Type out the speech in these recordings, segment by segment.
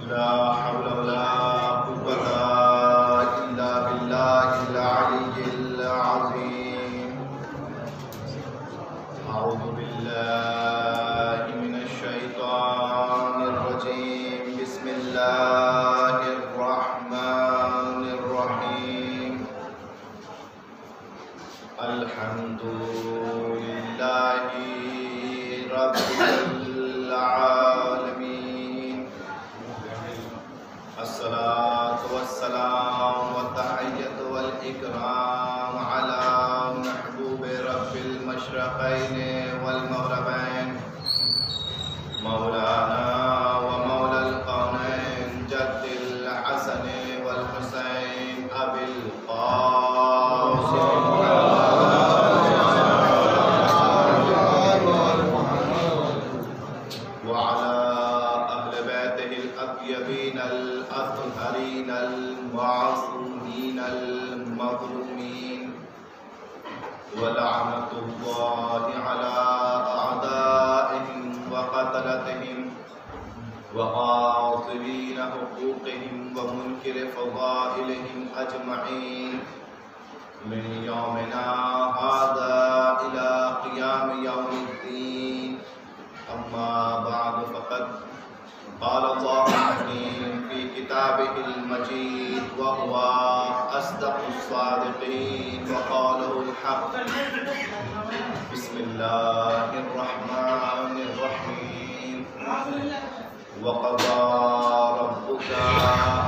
لا حول ولا قوة إلا بالله العلي العظيم. أعوذ بالله من الشيطان الرجيم. بسم الله الرحمن الرحيم. الحمد لله رب العالمين. الصلاة والسلام والتحية والإكرام على محبوب رب المشرقين والمغربين مولانا ومولى القونين جد الحسن والحسين أبي القاسم وعلى أهل بيته الأطيبين الأطهرين المعصومين المظلومين. ولعنة الله على أعدائهم وقتلتهم وقاطبين حقوقهم ومنكر فضائلهم أجمعين من يومنا هذا إلى قيام يوم الدين. أما بعد فقد قال الله الحكيم في كتابه المجيد وهو أصدق الصادقين وقوله الحق. بسم الله الرحمن الرحيم. وقضى ربك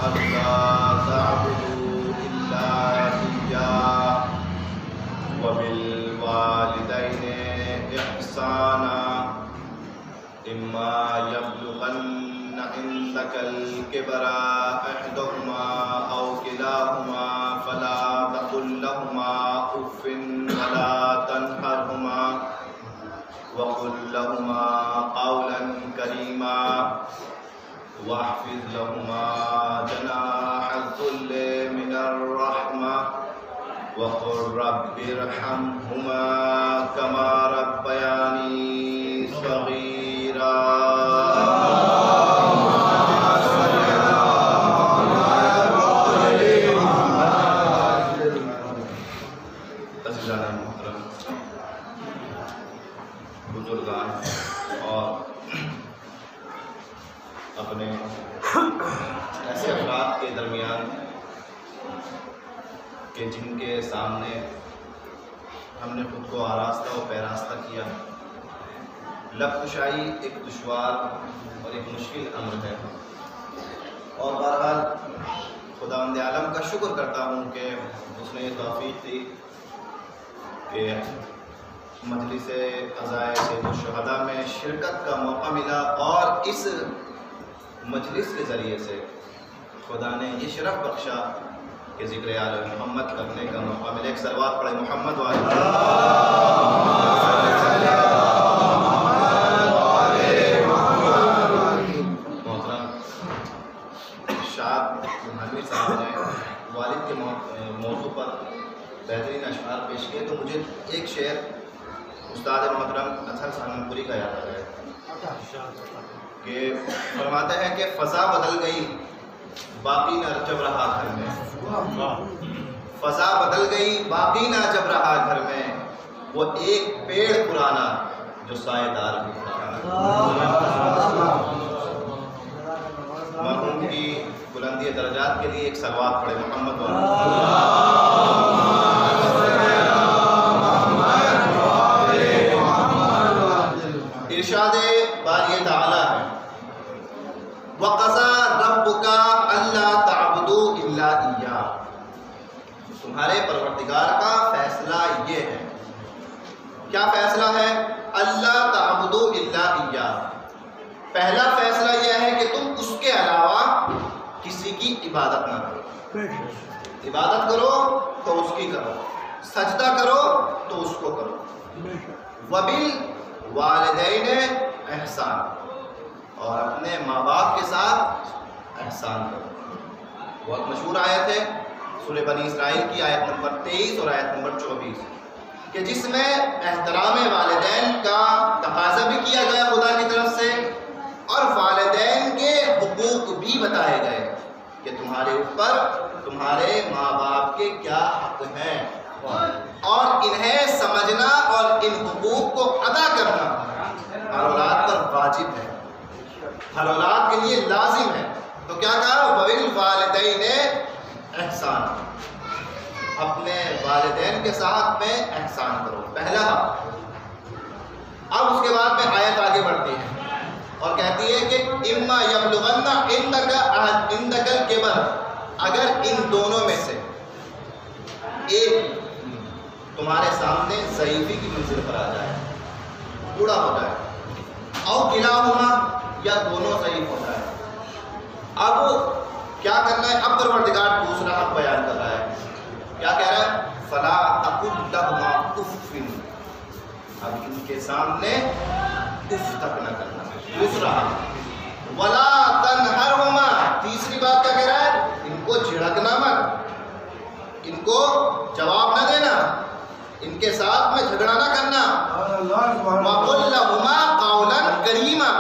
ألا تعبدوا إلا إياه وبالوالدين إحسانا إما يبلغن عندك الكبر أحدهما أو كلاهما فلا تقل لهما أف ولا تنهرهما وقل لهما قولا كريما واحفظ لهما جناح الذل من الرحمة وقل رب ارحمهما كما ربياني صغيرا. بزرگان اور اپنے ایسے افراد کے درمیان کہ جن کے سامنے ہم نے خود کو آراستہ و پیراستہ کیا. لب کشائی ایک دشوار اور ایک مشکل امر ہے اور بہرحال خداوند عالم کا شکر کرتا ہوں کہ اس نے یہ توفیق دی کہ مجلس عزائے سید الشہداء میں شرکت کا موقع ملا اور اس مجلس کے ذریعے سے خدا نے یہ شرف بخشا کہ ذکر آل محمد کرنے کا موقع ملے. ایک صلوات پڑھے محمد والے. محترم شاد محمد صاحب نے والد کے موضوع پر بہترین اشعار پیش کیے تو مجھے ایک شعر استاد محترم اطہر سہارنپوری کا یاد آ گیا کہ فرماتے ہیں کہ فضا بدل گئی باقی نہ جب رہا گھر میں. فضا بدل گئی باقی نہ جب رہا گھر میں وہ ایک پیڑ پرانا جو سائے دار بھی تھا. مرحوم کی بلندی درجات کے لیے ایک صلوات پڑھے محمد والے. ارشاد باری تعالی ہے وَقَضَى رَبُّكَ أَلَّا تَعْبُدُوا إِلَّا إِيَّاهُ. تمہارے پروردگار کا فیصلہ یہ ہے. کیا فیصلہ ہے؟ اللہ تعبدوا إِلَّا إِيَّاهُ. پہلا فیصلہ یہ ہے کہ تم اس کے علاوہ کسی کی عبادت نہ کرو. عبادت کرو تو اس کی کرو, سجدہ کرو تو اس کو کرو. وَبِالْوَالِدَيْنِ احسان, اور اپنے ماں باپ کے ساتھ احسان کرو. بہت مشہور آیت ہے سورہ بنی اسرائیل کی آیت نمبر 23 اور آیت نمبر 24 کہ جس میں احترام والدین کا تقاضا بھی کیا گیا خدا کی طرف سے اور والدین کے حقوق بھی بتا تمہارے اوپر تمہارے ماں باپ کے کیا حق ہیں اور انہیں سمجھنا اور ان حقوق کو ادا کرنا ہر اولاد پر واجب ہے، ہر اولاد کے لیے لازم ہے۔ تو کیا کہا؟ وَبِالْوَالِدَيْنِ احسان، اپنے والدین کے ساتھ میں احسان کرو، پہلا حق۔ اب اس کے بعد میں آیت آگے بڑھتی ہے اور کہتی ہے کہ اما یبلغن عندک الکبر، اگر ان دونوں میں سے ایک تمہارے سامنے ضعیفی کی منزل پر آ جائے، بوڑھا ہو جائے، او کلاہما، یا دونوں ضعیف ہو جائے۔ اب کیا کرنا ہے؟ اب پروردگار دوسرا حق بیان کر رہا ہے، کیا کہہ رہا ہے؟ فلا تقل لهما اف، اب ان کے سامنے اف تک نہ کرنا، دوسرا حق۔ ولا تنہرہما، تیسری بات کیا کہہ رہا ہے؟ ان کو جھڑکنا مت، ان کو جواب نہ دینا، ان کے ساتھ میں جھگڑا نہ کرنا۔ وقل لهما قولا کریما،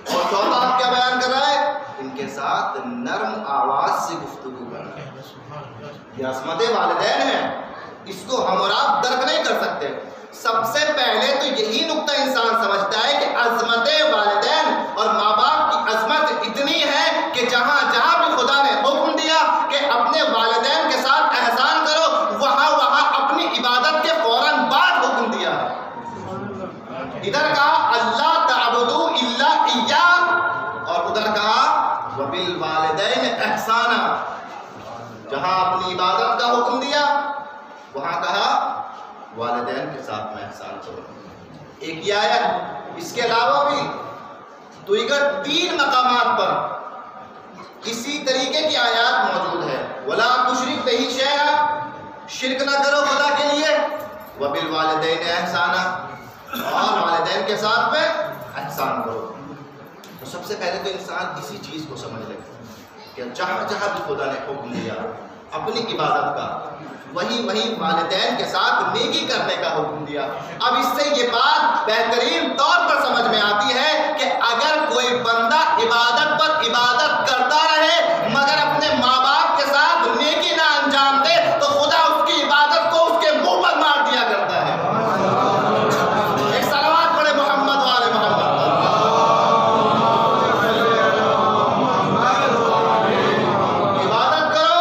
اور چوتھا حق کیا بیان کر رہا ہے؟ ان کے ساتھ نرم آواز سے گفتگو کرنا۔ یہ عصمت والدین ہے، اس کو ہم اور آپ درک نہیں کر سکتے۔ سب سے پہلے تو یہی نقطہ انسان سمجھتا ہے کہ عظمت والدین اور ماں باپ کی عظمت اتنی ہے کہ جہاں جہاں بھی خدا نے حکم دیا کہ اپنے والدین کے ساتھ احسان کرو، وہاں وہاں اپنی عبادت کے فوراً بعد حکم دیا ہے۔ ادھر کہا اللہ تعبدوا الا ایاہ، اور ادھر کہا وبالوالدین احسانا۔ جہاں اپنی عبادت کا حکم دیا وہاں کہا والدین کے ساتھ میں احسان کرو۔ ایک یہ آیت، اس کے علاوہ بھی دیگر 3 مقامات پر اسی طریقے کی آیات موجود ہے۔ ولا تشرک بہ شیئا، شرک نہ کرو خدا کے لیے، وبالوالدین احسانا، اور والدین کے ساتھ میں احسان کرو۔ تو سب سے پہلے تو انسان اسی چیز کو سمجھ لے کہ جہاں جہاں بھی خدا نے حکم دیا اپنی عبادت کا، وہی والدین کے ساتھ نیکی کرنے کا حکم دیا۔ اب اس سے یہ بات بہترین طور پر سمجھ میں آتی ہے کہ اگر کوئی بندہ عبادت پر عبادت کرتا رہے مگر اپنے ماں باپ کے ساتھ نیکی نہ انجام دے تو خدا اس کی عبادت کو اس کے منہ پر مار دیا کرتا ہے۔ ایک صلوات پڑھے محمد والے محمد۔ عبادت کرو،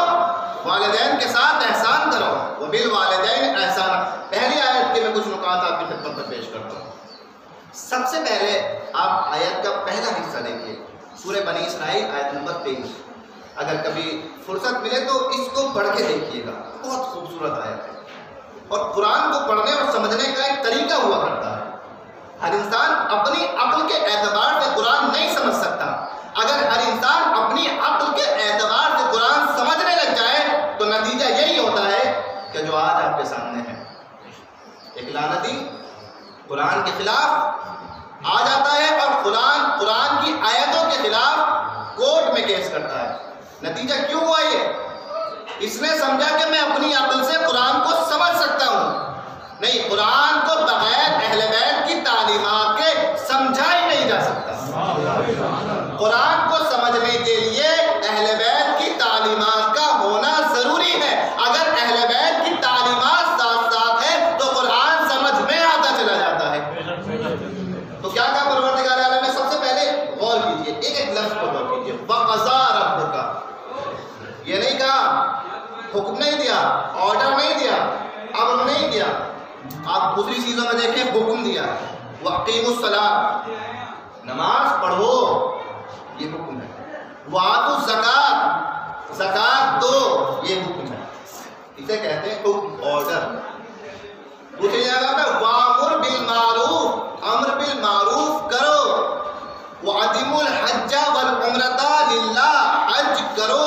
والدین کے ساتھ احسان کرو، وبالوالدین احسانا۔ پہلی آیت کے میں کچھ نکات آپ کی خدمت میں پیش کرتا ہوں۔ سب سے پہلے آپ آیت کا پہلا حصہ دیکھیے، سورہ بنی اسرائیل آیت نمبر 23۔ اگر کبھی فرصت ملے تو اس کو پڑھ کے دیکھیے گا، بہت خوبصورت آیت ہے۔ اور قرآن کو پڑھنے اور سمجھنے کا ایک طریقہ ہوا کرتا ہے۔ ہر انسان اپنی عقل کے اعتبار سے قرآن نہیں سمجھ سکتا۔ اگر ہر انسان اپنی عقل کے اعتبار سے قرآن سمجھنے لگ جائے تو نتیجہ یہی ہوتا ہے کہ جو آج آپ کے سامنے ہے، ایک لعنتی قرآن کے خلاف آ جاتا ہے اور قرآن کی آیتوں کے خلاف کورٹ میں کیس کرتا ہے۔ نتیجہ کیوں ہوا یہ؟ اس نے سمجھا کہ میں اپنی عقل سے قرآن کو سمجھ سکتا ہوں۔ نہیں، قرآن کو بغیر اہل بیت کی تعلیمات کے سمجھا ہی نہیں جا سکتا۔ قرآن کو سمجھنے کے لیے اہل بیت کی تعلیمات کا ہونا ضروری ہے۔ اگر اہل بیت کی تعلیمات ساتھ ساتھ ہے تو قرآن سمجھ میں آتا چلا جاتا ہے۔ تو کیا کہا پروردگار عالم نے؟ سب سے پہلے غور کیجئے، ایک لفظ پر غور کیجئے، وَقَضَىٰ رَبُّكَ۔ یہ نہیں کہا، حکم نہیں دیا، آرڈر نہیں دیا، امر نہیں دیا۔ آپ دوسری چیزوں میں دیکھیں، حکم دیا، وَأَقِيمُوا الصَّلَاةَ، نماز پڑھو، یہ حکم ہے۔ وَآتُوا الزَّكَاةَ، زکات دو، یہ حکم ہے۔ اسے کہتے ہیں حکم، آرڈر۔ دوسری جگہ پہ وَأَمُرْ بِالْمَعْرُوفِ، امر بالمعروف کرو۔ وَأَتِمُّوا الْحَجَّ وَالْعُمْرَةَ لِلَّهِ، حج کرو،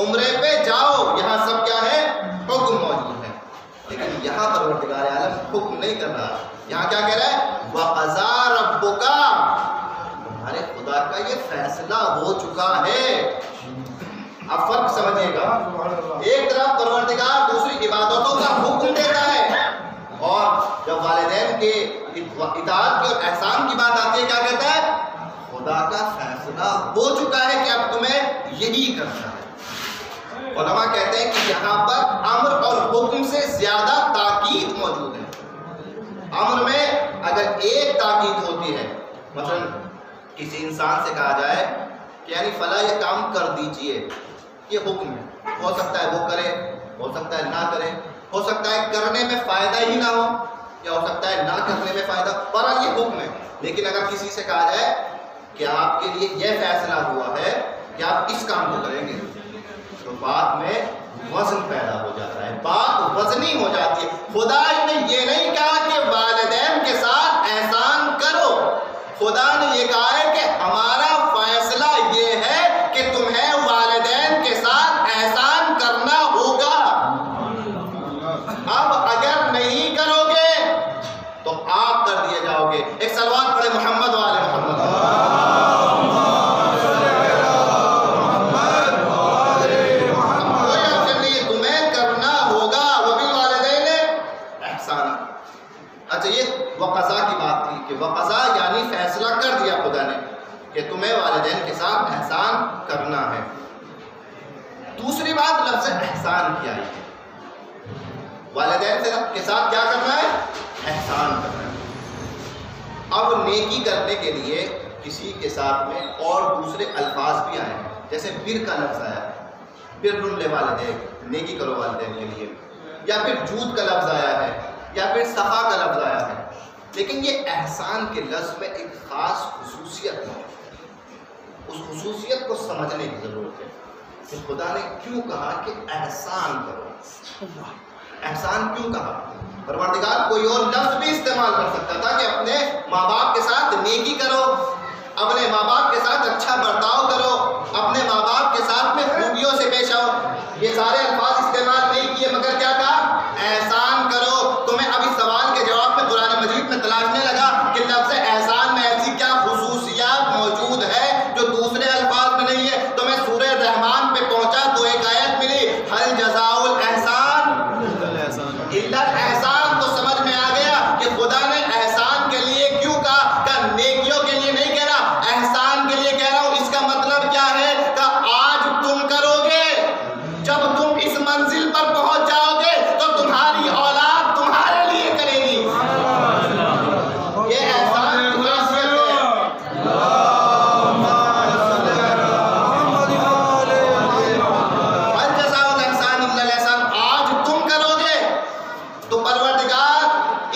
عمرے پہ جاؤ۔ یہاں سب کیا ہے؟ حکم موجود ہے۔ لیکن یہاں پروردگار عالم حکم نہیں کر رہا، یہاں کیا کہہ رہا ہے؟ وَقَضَىٰ رَبُّكَ، تمہارے خدا کا یہ فیصلہ ہو چکا ہے۔ اب فرق سمجھیے گا، ایک طرف پروردگار دوسری عبادتوں کا حکم دیتا ہے، اور جب والدین کے اطاعت کی اور احسان کی بات آتی ہے کیا کہتا ہے؟ خدا کا فیصلہ ہو چکا ہے کہ اب تمہیں یہی کرنا ہے۔ علماء کہتے ہیں کہ یہاں پر امر اور حکم سے زیادہ تاکید موجود ہے. امر میں اگر ایک تاکید ہوتی ہے، مثلا کسی انسان سے کہا جائے کہ یعنی فلاں یہ کام کر دیجئے، یہ حکم ہے. ہو سکتا ہے وہ کرے، ہو سکتا ہے نہ کرے، ہو سکتا ہے کرنے میں فائدہ ہی نہ ہو، یا ہو سکتا ہے نہ کرنے میں فائدہ، پر یہ حکم ہے. لیکن اگر کسی سے کہا جائے کہ آپ کے لیے یہ فیصلہ ہوا ہے کہ آپ اس کام کو کریں گے، تو بات میں وزن پیدا ہو جاتا ہے، بات وزنی ہو جاتی ہے. خدا نے یہ نہیں کہا کہ والدین کے ساتھ احسان کرو، خدا نے یہ کہا ہے کہ ہمارا فیصلہ یہ ہے کہ تمہیں والدین کے ساتھ احسان کرنا ہوگا. اب اگر نہیں کرو گے تو آپ کر دیے جاؤ گے. ایک صلوات پڑھے محمد والے محمد. تمہیں کرنا ہوگا وبالوالدین احسانا. اچھا یہ وقضا کی بات تھی کہ وقضا یعنی فیصلہ کر دیا خدا نے کہ تمہیں والدین کے ساتھ احسان کرنا ہے. دوسری بات لفظ احسان کیا ہے، والدین کے ساتھ کیا کرنا ہے؟ احسان کرنا ہے. اب نیکی کرنے کے لیے کسی کے ساتھ میں اور دوسرے الفاظ بھی آئے ہیں، جیسے بر کا لفظ آیا ہے، بر للوالدین، نیکی کرو والدین کے لیے، یا پھر جود کا لفظ آیا ہے، یا پھر صفا کا لفظ آیا ہے. لیکن یہ احسان کے لفظ میں ایک خاص خصوصیت ہے، اس خصوصیت کو سمجھنے کی ضرورت ہے کہ خدا نے کیوں کہا کہ احسان کرو. احسان کیوں کہا؟ پروردگار کوئی اور لفظ بھی استعمال کر سکتا تھا کہ اپنے ماں باپ کے ساتھ نیکی کرو، اپنے ماں باپ کے ساتھ اچھا برتاؤ کرو، اپنے ماں باپ کے ساتھ میں خوبیوں سے پیش آؤ. یہ سارے الفاظ استعمال نہیں کیے، مگر کیا کہا؟ احسان کرو. تو میں اب اس سوال کے جواب میں قرآن مجید میں تلاشنے لگا کہ لفظ احسان میں ایسی کیا خصوصیات موجود ہے جو دوسرے الفاظ میں نہیں ہے. تو میں سورہ رحمان پہ پہنچا تو ایک آیت ملی، هل جزاء الاحسان الا الاحسان. تو سمجھ میں آ گیا کہ خدا نے احسان کے لیے کیوں کہا، کہ نیکیوں کے لیے نہیں کہہ رہا، احسان کے لیے کہہ رہا ہوں. اس کا مطلب کیا ہے کہ آج تم کرو گے، جب تم اس منزل پر پہنچ جاؤ گے تو تمہاری اولاد تمہارے لیے کرے گی. یہ احسان کی خاصیت ہے. هل جزاء الاحسان الا الاحسان. آج تم کرو گے تو پروردگار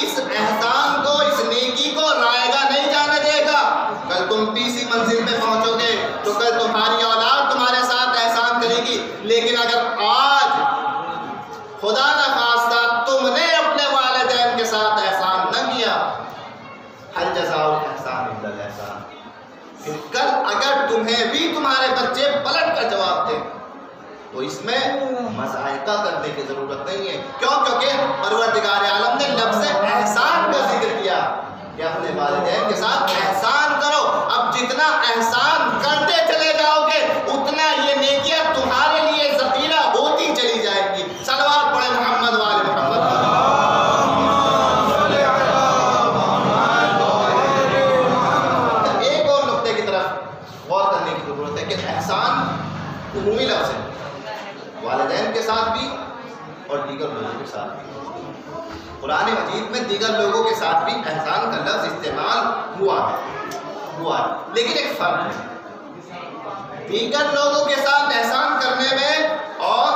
اس احسان کو، اس نیکی کو رائگاں نہیں جانے دے گا. کل تم تیسری منزل پہ پہنچو گے تو کل تمہاری اولاد تمہارے ساتھ احسان کرے گی. لیکن اگر آج خدا نخواستہ تم نے اپنے والدین کے ساتھ احسان نہ کیا، هل جزاء الاحسان الا الاحسان، پھر کل اگر تمہیں بھی تمہارے بچے پلٹ کر جواب دیں تو اس میں مذائقہ کرنے کی ضرورت نہیں ہے. کیوں؟ کیونکہ پروردگار عالم نے لفظ احسان کا ذکر کیا کہ اپنے والدین کے ساتھ احسان کرو. اب جتنا احسان کرتے چلے جاؤ گے اتنا یہ نیکیاں تمہارے لیے ذخیرہ ہوتی چلی جائے گی. صلوات پڑھے محمد والے محمد. ایک اور نقطے کی طرف غور کرنے کی ضرورت ہے کہ احسان عمومی لفظ ہے، والدین کے ساتھ بھی اور دیگر لوگوں کے ساتھ بھی. قرآن مجید میں دیگر لوگوں کے ساتھ بھی احسان کا لفظ استعمال ہوا ہے، لیکن ایک فرق ہے. دیگر لوگوں کے ساتھ احسان کرنے میں اور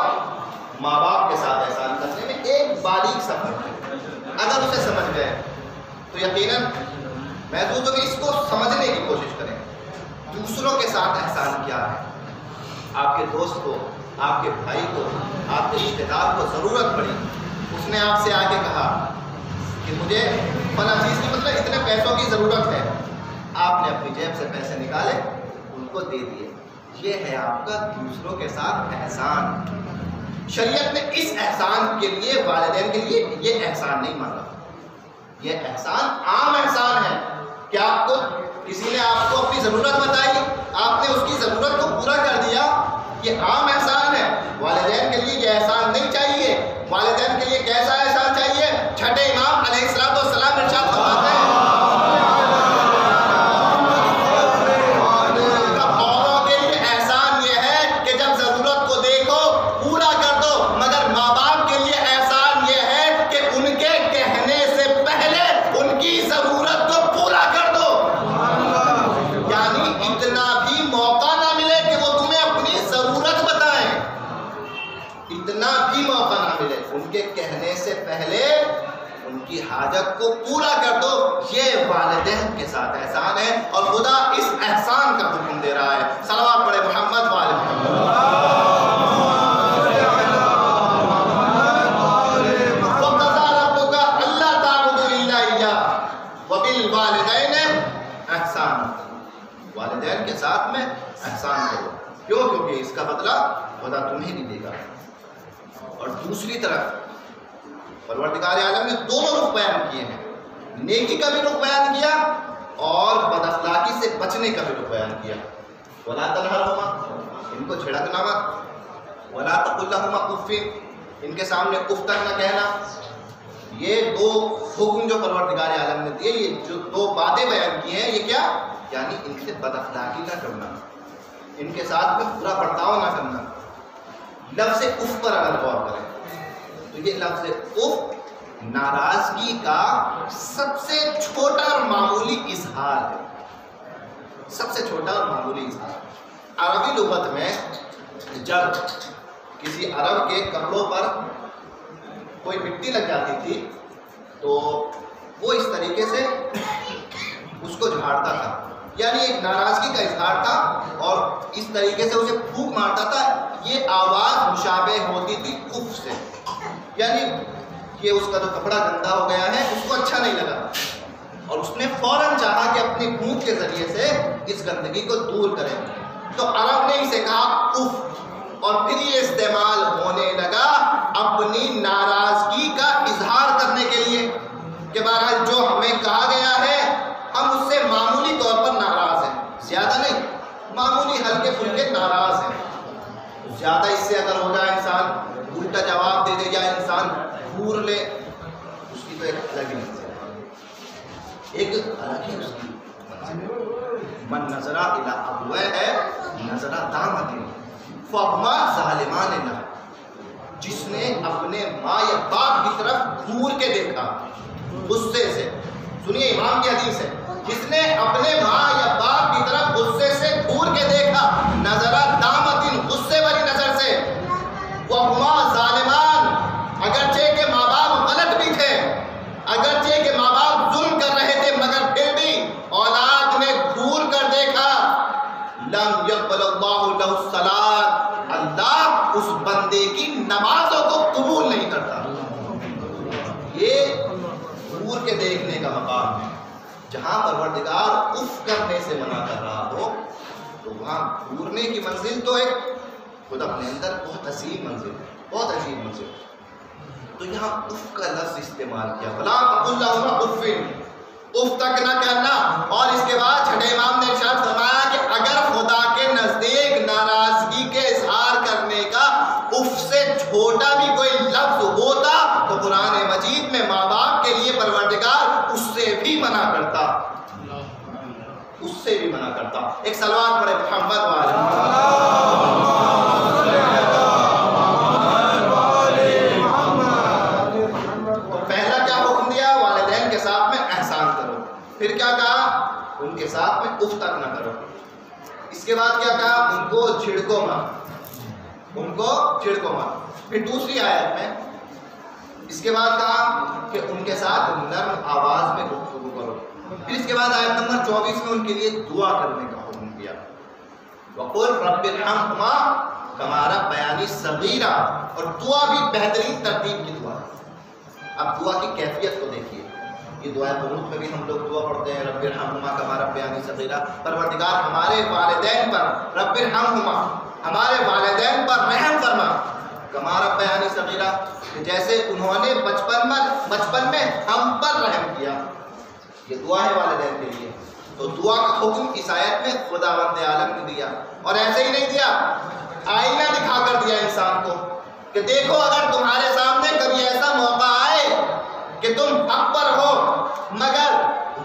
ماں باپ کے ساتھ احسان کرنے میں ایک باریک سا فرق ہے. اگر اسے سمجھ گئے تو یقیناً محسوس ہو کہ اس کو سمجھنے کی کوشش کریں. دوسروں کے ساتھ احسان کیا ہے؟ آپ کے دوست کو، آپ کے بھائی کو، آپ کے رشتے دار کو ضرورت پڑی، اس نے آپ سے آ کے کہا کہ مجھے فلاں چیز کی مطلب اتنے پیسوں کی ضرورت ہے. آپ نے اپنی جیب سے پیسے نکالے، ان کو دے دیے. یہ ہے آپ کا دوسروں کے ساتھ احسان. شریعت نے اس احسان کے لیے والدین کے لیے یہ احسان نہیں مانگا. یہ احسان عام احسان ہے کہ آپ کو کسی نے آپ کو اپنی ضرورت بتائی، آپ نے اس کی ضرورت کو پورا کر دیا، یہ عام احسان ہے. والدین کے لیے یہ احسان نہیں چاہیے. والدین کے لیے کیسا احسان چاہیے؟ چھٹے امام علیہ السلام ارشاد فرماتے ہیں اوروں کے لیے احسان یہ ہے کہ جب ضرورت کو دیکھو پورا حاجت کو پورا کر دو، یہ والدین کے ساتھ احسان ہے، اور خدا اس احسان کا حکم دے رہا ہے۔ صلوات پڑھے محمد وآل محمد۔ والدین کے ساتھ میں احسان کرو، کیوں؟ کیونکہ اس کا بدلہ خدا تمہیں بھی دے گا۔ اور دوسری طرف پروردگار عالم نے دونوں رخ بیان کیے ہیں، نیکی کا بھی رخ بیان کیا اور بد اخلاقی سے بچنے کا بھی رخ بیان کیا۔ وَلَا تَنْهَرْهُمَا، ان کو جھڑکنا مت، وَلَا تَقُلْ لَهُمَا اُفٍّ، ان کے سامنے اف تک نہ کہنا۔ یہ دو حکم جو پروردگار عالم نے دیے، یہ جو دو باتیں بیان کی ہیں، یہ کیا؟ یعنی ان سے بد اخلاقی نہ کرنا، ان کے ساتھ میں برا برتاؤ نہ کرنا۔ لفظ اف پر اگر غور کریں تو یہ لفظ اف ناراضگی کا سب سے چھوٹا اور معمولی اظہار ہے، سب سے چھوٹا اور معمولی اظہار۔ عربی لغت میں جب کسی عرب کے کپڑوں پر کوئی مٹی لگ جاتی تھی تو وہ اس طریقے سے اس کو جھاڑتا تھا، یعنی ایک ناراضگی کا اظہار تھا، اور اس طریقے سے اسے پھونک مارتا تھا۔ یہ آواز مشابہ ہوتی تھی اف سے، یعنی کہ اس کا جو کپڑا گندا ہو گیا ہے اس کو اچھا نہیں لگا، اور اس نے فوراً چاہا کہ اپنی پھونک کے ذریعے سے اس گندگی کو دور کرے۔ تو عرب نے اسے کہا اف، اور پھر یہ استعمال ہونے لگا اپنی ناراضگی کا اظہار کرنے کے لیے کہ بہرحال جو ہمیں کہا گیا ہے ہم اس سے معمولی طور پر ناراض ہیں، زیادہ نہیں، معمولی ہلکے پھلکے ناراض ہیں۔ زیادہ اس سے اگر ہو جائے انسان الٹا جواب دے دے یا انسان گھور لے، اس کی تو ایک الگ ہی منزل ہے، ایک الگ ہی اس کی من نظرہ الی ابویہ نظرہ دامت فہما ظالمان نہ، جس نے اپنے ماں یا باپ کی طرف گھور کے دیکھا غصے سے، سنیے امام کی حدیث ہے، جس نے اپنے ماں یا باپ کی طرف غصے سے گھور کے دیکھا، نظرہ دامتن، غصے والی نظر سے، وہما ظالمان، اگرچہ کہ ماں باپ غلط بھی تھے، اگرچہ کہ ماں باپ ظلم کر رہے تھے، مگر پھر بھی اولاد نے گھور کر دیکھا، لم یقبل اللہ لہ الصلاۃ، اللہ اس بندے کی نمازوں کو قبول نہیں کرتا۔ یہ گھور کے دیکھنے کا مقام ہے، جہاں پروردگار اف کرنے سے منع کر رہا ہو تو وہاں گھورنے کی منزل تو ایک خود اپنے اندر بہت عظیم منزل ہے، بہت عظیم منزل۔ تو یہاں اف کا لفظ استعمال کیا، فلا تقل لہما اف، اف تک نہ کرنا۔ اور اس کے بعد چھٹے امام نے ارشاد فرمایا کہ اگر خدا کے نزدیک ناراضگی کے اظہار کرنے کا اف سے چھوٹا بھی کوئی لفظ ہوتا تو قرآن مجید میں ماں باپ کے لیے پروردگار اس سے بھی منع کرتا، اس سے بھی منع کرتا۔ ایک صلوات پڑھے محمد وآل محمد۔ پہلا کیا حکم دیا؟ والدین کے ساتھ میں احسان کرو۔ پھر کیا کہا؟ ان کے ساتھ میں اف تک نہ کرو۔ اس کے بعد کیا کہا؟ ان کو چھڑکو مت، ان کو چھڑکو مت۔ پھر دوسری آیت میں اس کے بعد کہا کہ ان کے ساتھ نرم آواز میں گفتگو کرو۔ پھر اس کے بعد آیت نمبر 24 میں ان کے لیے دعا کرنے کا حکم دیا، وَقُلْ رَبِّ ارْحَمْهُمَا كَمَا رَبَّيَانِي صَغِيرًا، اور دعا بھی بہترین ترتیب کی دعا ہے۔ اب دعا کی کیفیت کو دیکھیے، یہ دعا قنوت میں بھی ہم لوگ دعا پڑھتے ہیں، رب ارحمہما کما ربیانی صغیرا، پروردگار ہمارے والدین پر، رب ارحمہما، ہمارے والدین پر رحم فرما، کما ربیانی صغیرا، جیسے انہوں نے بچپن میں ہم پر رحم کیا۔ یہ دعا ہے والدین کے لیے۔ تو دعا کا حکم اس آیت میں خداوند عالم نے دیا، اور ایسے ہی نہیں دیا، آئینہ دکھا کر دیا انسان کو کہ دیکھو اگر تمہارے سامنے کبھی ایسا موقع آئے کہ تم حق پر ہو مگر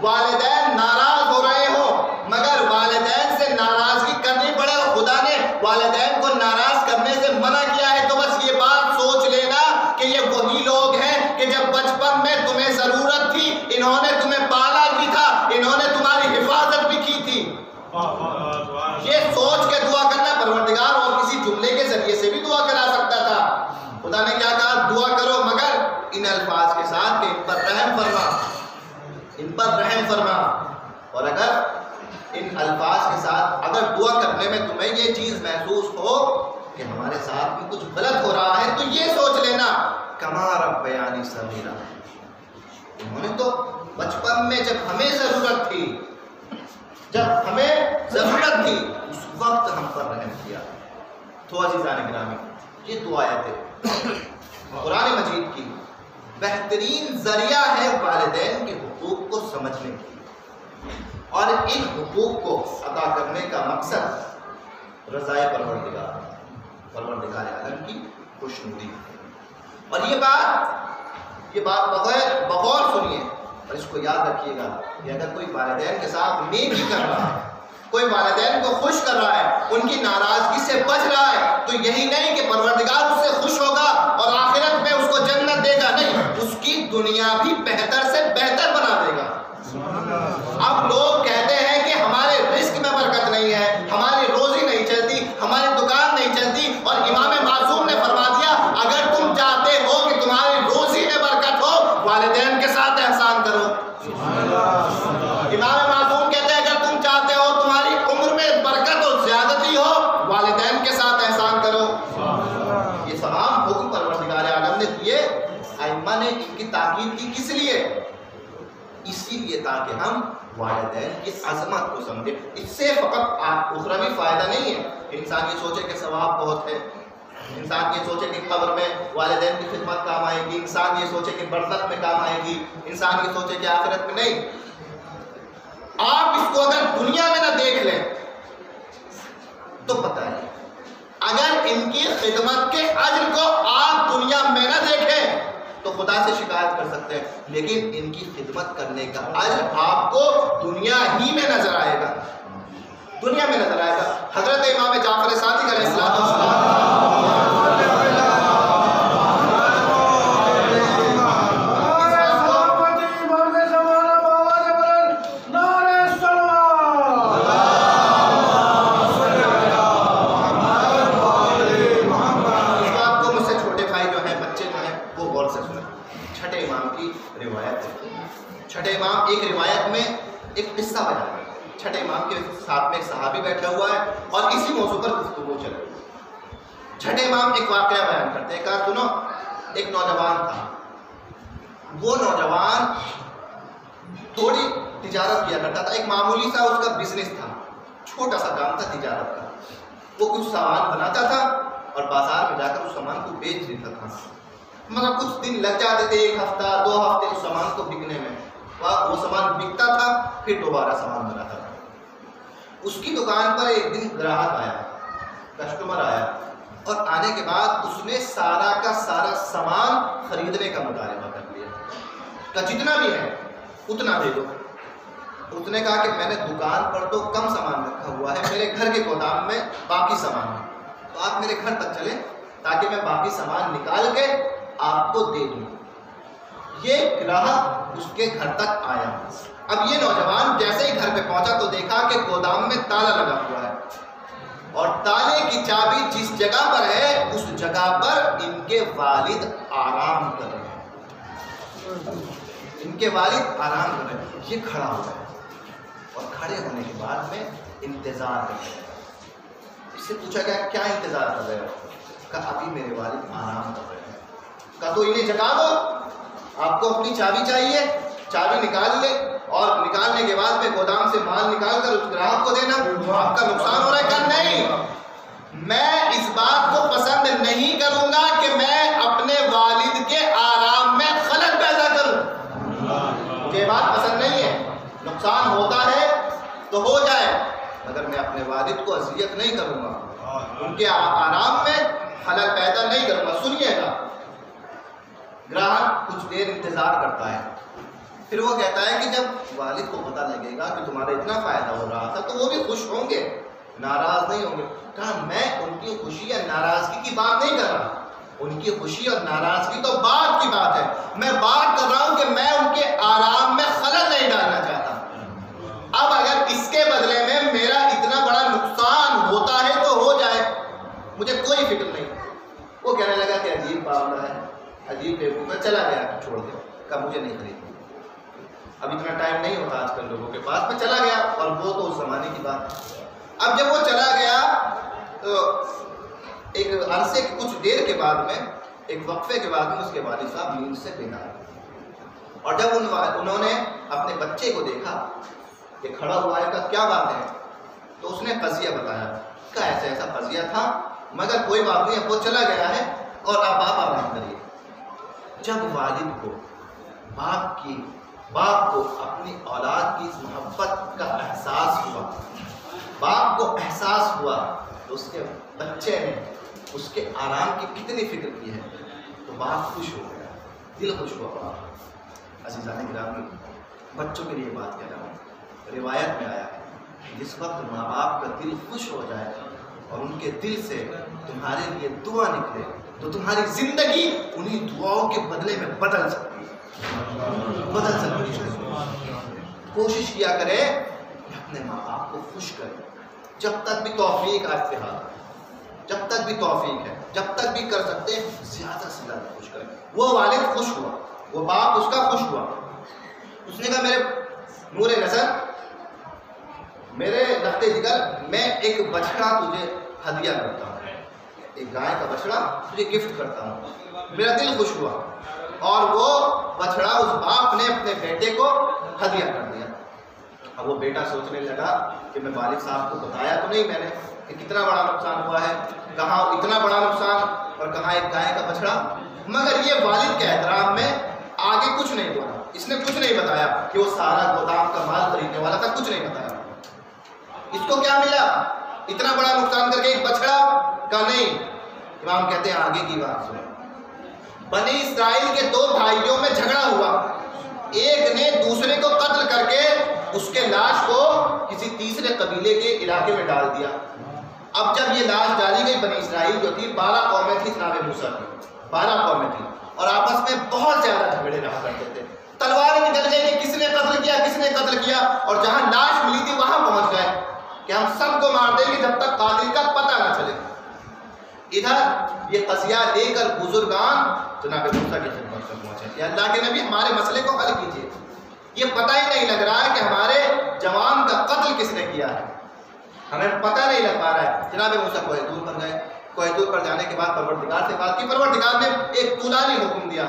والدین ناراض ہو رہے ہو، مگر والدین سے ناراضگی کرنی پڑے، اور خدا نے والدین کو ناراض کرنے سے منع کیا ہے، تو بس یہ بات سوچ لینا کہ یہ وہی لوگ ہیں کہ جب بچپن میں تمہیں ضرورت تھی انہوں نے تمہیں پالا بھی تھا، انہوں نے تمہاری حفاظت بھی کی تھی۔ یہ سوچ کے دعا کرنا، پروردگار اور کسی جملے کے ذریعے سے بھی دعا کرا سکتا تھا۔ خدا نے کیا کہا؟ دعا کرو مگر ان الفاظ کے ساتھ کہ ان پر رحم فرما، اور اگر ان الفاظ کے ساتھ اگر دعا کرنے میں تمہیں یہ چیز محسوس ہو کہ ہمارے ساتھ بھی کچھ غلط ہو رہا ہے تو یہ سوچ لینا کما ربیانی صغیرا، انہوں نے تو بچپن میں جب ہمیں ضرورت تھی اس وقت ہم پر رحم کیا۔ تو عزیزان گرامی، یہ دو آیتیں قرآن مجید کی بہترین ذریعہ ہے والدین کے حقوق کو سمجھنے کی، اور ان حقوق کو ادا کرنے کا مقصد رضائے پروردگار عالم کی خوشنودی۔ اور یہ بات بغور سنیے اور اس کو یاد رکھیے گا کہ اگر کوئی والدین کے ساتھ نیکی کر رہا ہے، کوئی والدین کو خوش کر رہا ہے، ان کی ناراضگی سے بچ رہا ہے، تو یہی نہیں کہ پروردگار اس سے خوش ہوگا اور آخرت میں اس کو جنت دے گا، نہیں، اس کی دنیا بھی بہتر سے بہتر بنا دے گا۔ اب لوگ کہتے ہیں کہ ہمارے رزق میں برکت نہیں ہے، ہماری روزی نہیں چلتی، ہماری دکان نہیں چلتی، اور امام معصوم نے فرما دیا اگر تم چاہتے ہو کہ تمہاری روزی میں برکت ہو، والدین کے ساتھ احسان کرو۔ امام معصوم کہتے ہیں اگر تم چاہتے ہو تمہاری عمر میں برکت اور زیادتی ہو، والدین کے ساتھ احسان کرو۔ یہ تمام حکم پروردگار عالم نے دیے، ائمہ نے ان کی تاکید کی کس لیے؟ اسی لیے تاکہ ہم والدین کی عظمت کو سمجھیں۔ اس سے فقط اخروی فائدہ نہیں ہے، انسان یہ سوچے کہ ثواب بہت ہے، انسان یہ سوچے کہ قبر میں والدین کی خدمت کام آئے گی، انسان یہ سوچے کہ برزخ میں کام آئے گی، انسان یہ سوچے کہ آخرت میں نہیں۔ آپ اس کو اگر دنیا میں نہ دیکھ لیں تو بتائیے، اگر ان کی خدمت کے اجر کو آپ دنیا میں نہ دیکھیں تو خدا سے شکایت کر سکتے ہیں، لیکن ان کی خدمت کرنے کا اجر آپ کو دنیا ہی میں نظر آئے گا، دنیا میں نظر آئے گا۔ حضرت امام جعفر صادق علیہ السلام چھٹے امام کے ساتھ میں ایک صحابی بیٹھا ہوا ہے اور اسی موضوع پر گفتگو چل رہی ہے۔ چھٹے امام ایک واقعہ بیان کرتے ہیں، کہا سنو، ایک نوجوان تھا، وہ نوجوان تھوڑی تجارت کیا کرتا تھا، ایک معمولی سا اس کا بزنس تھا، چھوٹا سا کام تھا تجارت کا۔ وہ کچھ سامان بناتا تھا اور بازار میں جا کر اس سامان کو بیچ دیتا تھا، مگر کچھ دن لگ جاتے تھے، ایک ہفتہ 2 ہفتے اس سامان کو بکنے میں، وہ سامان بکتا تھا پھر دوبارہ سامان بناتا تھا۔ اس کی دکان پر ایک دن گراہک آیا، کسٹمر آیا، اور آنے کے بعد اس نے سارا کا سارا سامان خریدنے کا مطالبہ کر لیا کہ جتنا بھی ہے اتنا دے دو۔ اس نے کہا کہ میں نے دکان پر تو کم سامان رکھا ہوا ہے، میرے گھر کے گودام میں باقی سامان ہے، تو آپ میرے گھر تک چلیں تاکہ میں باقی سامان نکال کے آپ کو دے دوں۔ یہ گراہک اس کے گھر تک آیا، اب یہ نوجوان جیسے ہی گھر پہ پہنچا تو دیکھا کہ گودام میں تالا لگا ہوا ہے، اور تالے کی چابی جس جگہ پر ہے اس جگہ پر ان کے والد آرام کر رہے ہیں، ان کے والد آرام کر رہے ہیں۔ یہ کھڑا ہوا ہے اور کھڑے ہونے کے بعد میں انتظار کر رہے ہیں۔ اس سے پوچھا گیا کیا انتظار کر رہے ہو؟ کہا ابھی میرے والد آرام کر رہے ہیں۔ کہا تو انہیں جگا دو، آپ کو اپنی چابی چاہیے، چابی نکال لے، اور نکالنے کے بعد میں گودام سے مال نکال کر اس گراہک کو دینا، آپ کا نقصان ہو رہا ہے۔ کہا نہیں، میں اس بات کو پسند نہیں کروں گا کہ میں اپنے والد کے آرام میں خلل پیدا کروں، مجھے بات پسند نہیں ہے، نقصان ہوتا ہے تو ہو جائے، مگر میں اپنے والد کو اذیت نہیں کروں گا، ان کے آرام میں خلل پیدا نہیں کروں گا۔ سنیے گا، گراہک کچھ دیر انتظار کرتا ہے، پھر وہ کہتا ہے کہ جب والد کو پتہ لگے گا کہ تمہارا اتنا فائدہ ہو رہا تھا تو وہ بھی خوش ہوں گے، ناراض نہیں ہوں گے۔ کہا میں ان کی خوشی یا ناراضگی کی بات نہیں کر رہا، ان کی خوشی اور ناراضگی تو بات کی بات ہے، میں بات کر رہا ہوں کہ میں ان کے آرام میں خلل نہیں ڈالنا چاہتا۔ اب اگر اس کے بدلے میں میرا اتنا بڑا نقصان ہوتا ہے تو ہو جائے، مجھے کوئی فکر نہیں۔ وہ کہنے لگا کہ عجیب معاملہ ہے، عجیب بیوقوف ہے، چلا گیا چھوڑ کے، کہا مجھے نہیں خریدنا۔ اب اتنا ٹائم نہیں ہوتا آج کل لوگوں کے پاس. میں چلا گیا, اور وہ تو اس زمانے کی بات ہے. اب جب وہ چلا گیا تو ایک عرصے کی کچھ دیر کے بعد میں, ایک وقفے کے بعد میں اس کے والد صاحب نیند سے بیدار. اور جب انہوں نے اپنے بچے کو دیکھا کہ کھڑا ہوا ہے, کہ کیا بات ہے, تو اس نے قضیہ بتایا کہ ایسا ایسا قضیہ تھا, مگر کوئی بات نہیں, اب وہ چلا گیا ہے اور اب آپ آرام کریے. جب والد کو باپ کو اپنی اولاد کی اس محبت کا احساس ہوا, باپ کو احساس ہوا, تو اس کے بچے نے اس کے آرام کی کتنی فکر کی ہے, تو باپ خوش ہو گیا, دل خوش ہوا باپ. عزیزان گرامی, بچوں کے لیے بات کہہ رہا ہوں, روایت میں آیا ہے جس وقت ماں باپ کا دل خوش ہو جائے اور ان کے دل سے تمہارے لیے دعا نکلے, تو تمہاری زندگی انہی دعاؤں کے بدلے میں بدل سکتی ہے. کوشش کیا کرے کہ اپنے ماں باپ کو خوش کرے, جب تک بھی توفیق آپ کے ہاتھ ہے, جب تک بھی توفیق ہے, جب تک بھی کر سکتے ہیں, زیادہ سے زیادہ خوش کریں. وہ والد خوش ہوا, وہ باپ اس کا خوش ہوا. اس نے کہا میرے نور نظر, میرے نقطۂ جگر, میں ایک بچڑا تجھے ہدیہ کرتا ہوں, ایک گائے کا بچڑا تجھے گفٹ کرتا ہوں. میرا دل خوش ہوا, اور وہ بچڑا اس باپ نے اپنے بیٹے کو ہدیہ کر دیا. اب وہ بیٹا سوچنے لگا کہ میں والد صاحب کو بتایا تو نہیں میں نے کہ کتنا بڑا نقصان ہوا ہے, کہاں اتنا بڑا نقصان اور کہاں ایک گائے کا بچڑا. مگر یہ والد کے احترام میں آگے کچھ نہیں بولا, اس نے کچھ نہیں بتایا کہ وہ سارا گودام کا مال خریدنے والا تھا, کچھ نہیں بتایا. اس کو کیا ملا, اتنا بڑا نقصان کر کے ایک بچڑا کا نہیں. امام کہتے ہیں آگے کی بات سنیں. بنی اسرائیل کے دو بھائیوں میں جھگڑا ہوا, ایک نے دوسرے کو قتل کر کے اس کے لاش کو کسی تیسرے قبیلے کے علاقے میں ڈال دیا. اب جب یہ لاش ڈالی گئی, بنی اسرائیل جو تھی 12 قومیں تھی جناب موسیٰ کی, 12 قومیں تھی, اور آپس میں بہت زیادہ جھگڑے رہا کرتے تھے. تلواریں نکل گئی کہ کس نے قتل کیا, کس نے قتل کیا, اور جہاں لاش ملی تھی وہاں پہنچ گئے کہ ہم سب کو مار دیں گے جب تک قاتل کا پتہ نہ چلے. ادھر یہ قضیہ لے کر بزرگان جناب موسیٰ کی خدمت پر پہنچے کہ اللہ کے نبی ہمارے مسئلے کو حل کیجیے, یہ پتہ ہی نہیں لگ رہا ہے کہ ہمارے جوان کا قتل کس نے کیا ہے, ہمیں پتہ نہیں لگ پا رہا ہے. جناب موسیٰ کوہ طور پر گئے, کوہ طور پر جانے کے بعد پروردگار سے بات کی. پروردگار نے ایک طولانی حکم دیا,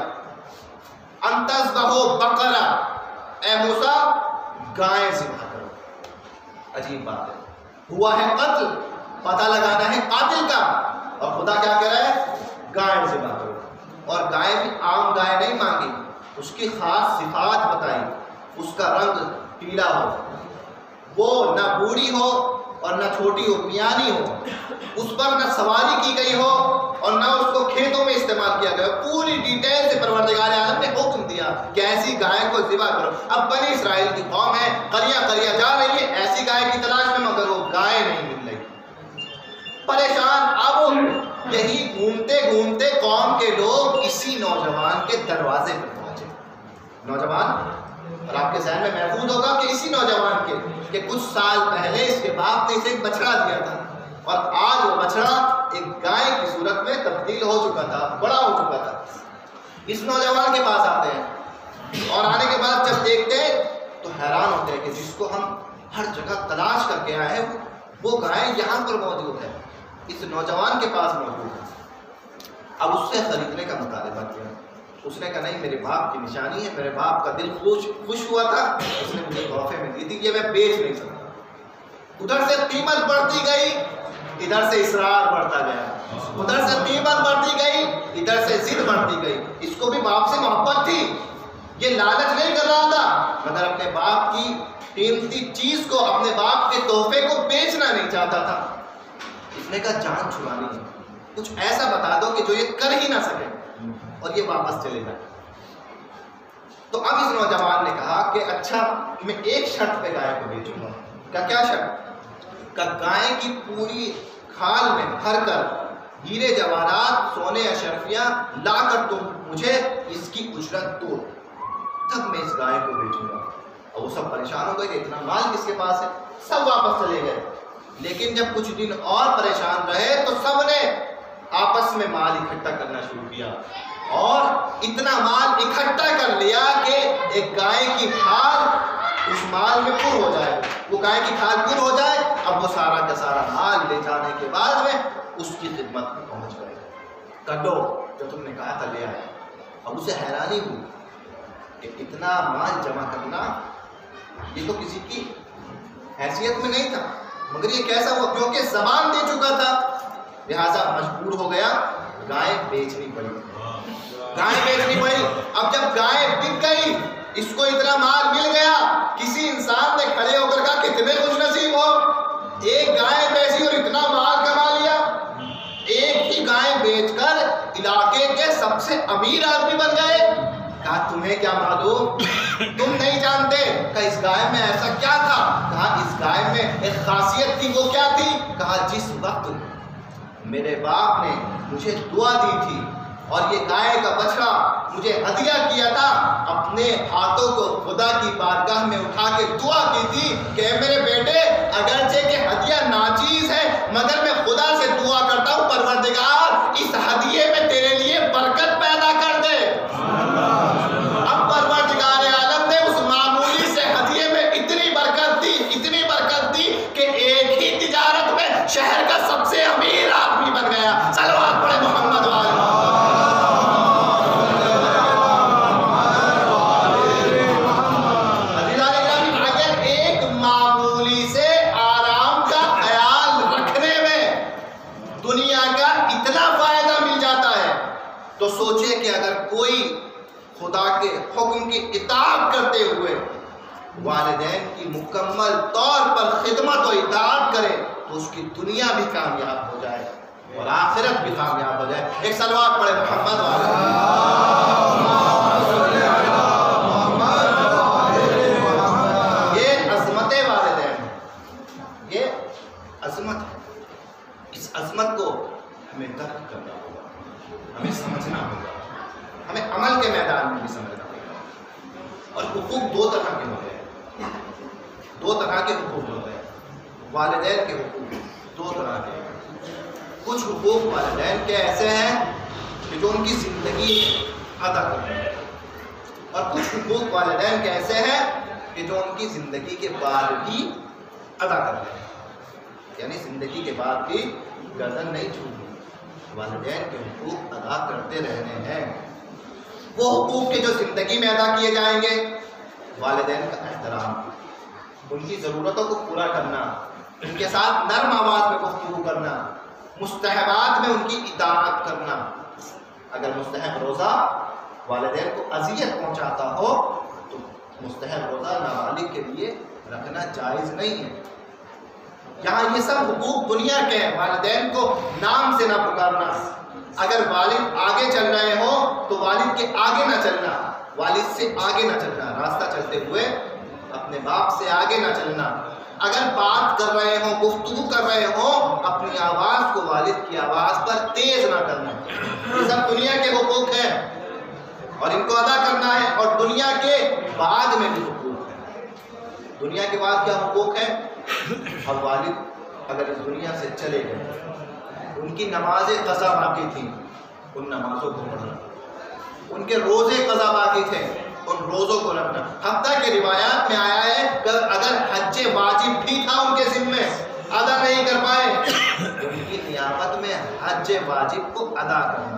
انتذبحوا بقرہ, اے موسیٰ گائے ذبح کرو. عجیب بات ہے, ہوا ہے قتل, پتہ لگانا ہے قاتل کا, اور خدا کیا کہہ رہا ہے, گائے ذبح کرو. اور گائے بھی عام گائے نہیں مانگی, اس کی خاص صفات بتائی. اس کا رنگ پیلا ہو, وہ نہ بوڑھی ہو اور نہ چھوٹی ہو, میانی ہو, اس پر نہ سواری کی گئی ہو اور نہ اس کو کھیتوں میں استعمال کیا گیا. پوری ڈیٹیل سے پروردگار عالم نے حکم دیا کہ ایسی گائے کو ذبح کرو. اب بنی اسرائیل کی قوم ہے, قریہ جا رہی ہے ایسی گائے کی تلاش میں, مگر وہ گائے نہیں مل رہی, پریشان. اب یہی گھومتے گھومتے قوم کے لوگ اسی نوجوان کے دروازے پر پہنچے. نوجوان, اور آپ کے ذہن میں محفوظ ہوگا کہ اسی نوجوان کے کہ کچھ سال پہلے اس کے باپ نے اسے ایک بچڑا دیا تھا, اور آج وہ بچڑا ایک گائے کی صورت میں تبدیل ہو چکا تھا, بڑا ہو چکا تھا. اس نوجوان کے پاس آتے ہیں, اور آنے کے بعد جب دیکھتے ہیں تو حیران ہوتے ہیں کہ جس کو ہم ہر جگہ تلاش کر کے آئے ہیں وہ گائے یہاں پر موجود ہے, اس نوجوان کے پاس موجود ہے. اب اس سے خریدنے کا مطالبہ کیا. اس نے کہا نہیں, میرے باپ کی نشانی ہے, میرے باپ کا دل خوش ہوا تھا, اس نے مجھے تحفے میں دی تھی, یہ میں بیچ نہیں سکتا. ادھر سے قیمت بڑھتی گئی, ادھر سے اصرار بڑھتا گیا, ادھر سے قیمت بڑھتی گئی, ادھر سے ضد بڑھتی گئی. اس کو بھی باپ سے محبت تھی, یہ لالچ نہیں کر رہا تھا, مگر اپنے باپ کی قیمتی چیز کو, اپنے باپ کے تحفے کو بیچنا نہیں چاہتا تھا. اس نے کہا جان چھڑانی ہے, کچھ ایسا بتا دو کہ جو یہ کر ہی نہ سکے اور یہ واپس چلے جائے. تو اب اس نوجوان نے کہا کہ اچھا میں ایک شرط پہ گائے کو بیچوں گا. کیا شرط؟ کہ گائے کی پوری کھال میں بھر کر ہیرے جواہرات, سونے اشرفیاں لا کر تم مجھے اس کی اجرت دو, تب میں اس گائے کو بیچوں گا. اور وہ سب پریشان ہو گئے کہ اتنا مال کس کے پاس ہے, سب واپس چلے گئے. لیکن جب کچھ دن اور پریشان رہے تو سب نے آپس میں مال اکٹھا کرنا شروع کیا. اور اتنا مال اکٹھا کر لیا کہ ایک گائے کی کھال اس مال میں پر ہو جائے، وہ گائے کی کھال پر ہو جائے، اب وہ سارا کا سارا مال لے جانے کے بعد میں اس کی خدمت میں پہنچ گئے، کڈو جو تم نے کہا تھا لے آئے۔ اب اسے حیرانی ہوئی کہ اتنا مال جمع کرنا یہ تو کسی کی حیثیت میں نہیں تھا، مگر یہ کیسا ہوا؟ کیونکہ زبان دے چکا تھا، لہٰذا مجبور ہو گیا، گائے بیچنی پڑی، گائے بیچنی پڑی۔ اب جب گائے بک گئی، اس کو اتنا مال مل گیا، کسی انسان نے کھڑے ہو کر کہا کتنے خوش نصیب ہو، ایک گائے بیچی اور اتنا مال کما لیا۔ ایک ہی گائے بیچ کر علاقے کے سب سے امیر آدمی بن گئے۔ کہا تمہیں کیا معلوم، تم نہیں جانتے کہ اس گائے میں ایسا کیا تھا؟ کہا اس گائے میں ایک خاصیت تھی، وہ کیا تھی؟ کہا جس وقت میرے باپ نے مجھے دعا دی تھی اور یہ گائے کا بچڑا مجھے ہدیہ کیا تھا، اپنے ہاتھوں کو خدا کی بارگاہ میں اٹھا کے دعا کی تھی کہ اے میرے بیٹے، اگرچہ کہ ہدیہ ناچیز ہے مگر میں خدا سے دعا کرتا ہوں پروردگار اس ہدیے میں تیرے لیے برکت پیدا کر دے۔ اب پروردگار عالم نے اس معمولی سے ہدیے میں اتنی برکت دی کہ ایک ہی تجارت میں شہر کا سب سے امیر آدمی بن گیا۔ صلوات پڑھے محمد والے۔ ایک معمولی سے آرام کا خیال رکھنے میں دنیا کا اتنا فائدہ مل جاتا ہے، تو سوچے کہ اگر کوئی خدا کے حکم کی اطاعت کرتے ہوئے والدین کی مکمل طور پر خدمت و اطاعت کرے تو اس کی دنیا بھی کامیاب ہو جائے اور آخرت بھی کامیاب ہو جائے۔ ایک صلوات پڑھے محمد والے۔ یہ عظمت والدین، یہ عظمت ہے، اس عظمت کو ہمیں درک کرنا ہوگا، ہمیں سمجھنا ہوگا، ہمیں عمل کے میدان میں بھی سمجھنا ہوگا۔ اور حقوق دو طرح کے ہوتے ہیں، دو طرح کے حقوق ہوتے ہیں، والدین کے حقوق دو طرح کے ہیں۔ کچھ حقوق والدین کے ایسے ہیں کہ جو ان کی زندگی ادا کرتے ہیں، اور کچھ حقوق والدین کے ایسے ہیں کہ جو ان کی زندگی کے بعد بھی ادا کرتے ہیں، یعنی زندگی کے بعد بھی گردن نہیں چھوٹتی، والدین کے حقوق ادا کرتے رہنے ہیں۔ وہ حقوق کے جو زندگی میں ادا کیے جائیں گے، والدین کا احترام، ان کی ضرورتوں کو پورا کرنا، ان کے ساتھ نرم آواز میں گفتگو کرنا، مستحبات میں ان کی اطاعت کرنا۔ اگر مستحب روزہ والدین کو اذیت پہنچاتا ہو تو مستحب روزہ نابالغ کے لیے رکھنا جائز نہیں ہے۔ یہاں یہ سب حقوق دنیا کے ہیں، والدین کو نام سے نہ پکارنا، اگر والد آگے چل رہے ہوں تو والد کے آگے نہ چلنا، والد سے آگے نہ چلنا، راستہ چلتے ہوئے اپنے باپ سے آگے نہ چلنا، اگر بات کر رہے ہوں، گفتگو کر رہے ہوں، اپنی آواز کو والد کی آواز پر تیز نہ کرنا۔ یہ سب دنیا کے حقوق ہیں اور ان کو ادا کرنا ہے۔ اور دنیا کے بعد میں بھی حقوق ہیں۔ دنیا کے بعد کیا حقوق ہیں؟ اور والد اگر اس دنیا سے چلے گئے، ان کی نمازیں قضا باقی تھیں، ان نمازوں کو پڑھنا، ان کے روزے قضا باقی تھے، ان روزوں کو رکھنا۔ حتیٰ کہ روایات میں آیا ہے کہ اگر حج واجب بھی تھا ان کے ذمے، ادا نہیں کر پائے، ان کی نیابت میں حج واجب کو ادا کرنا،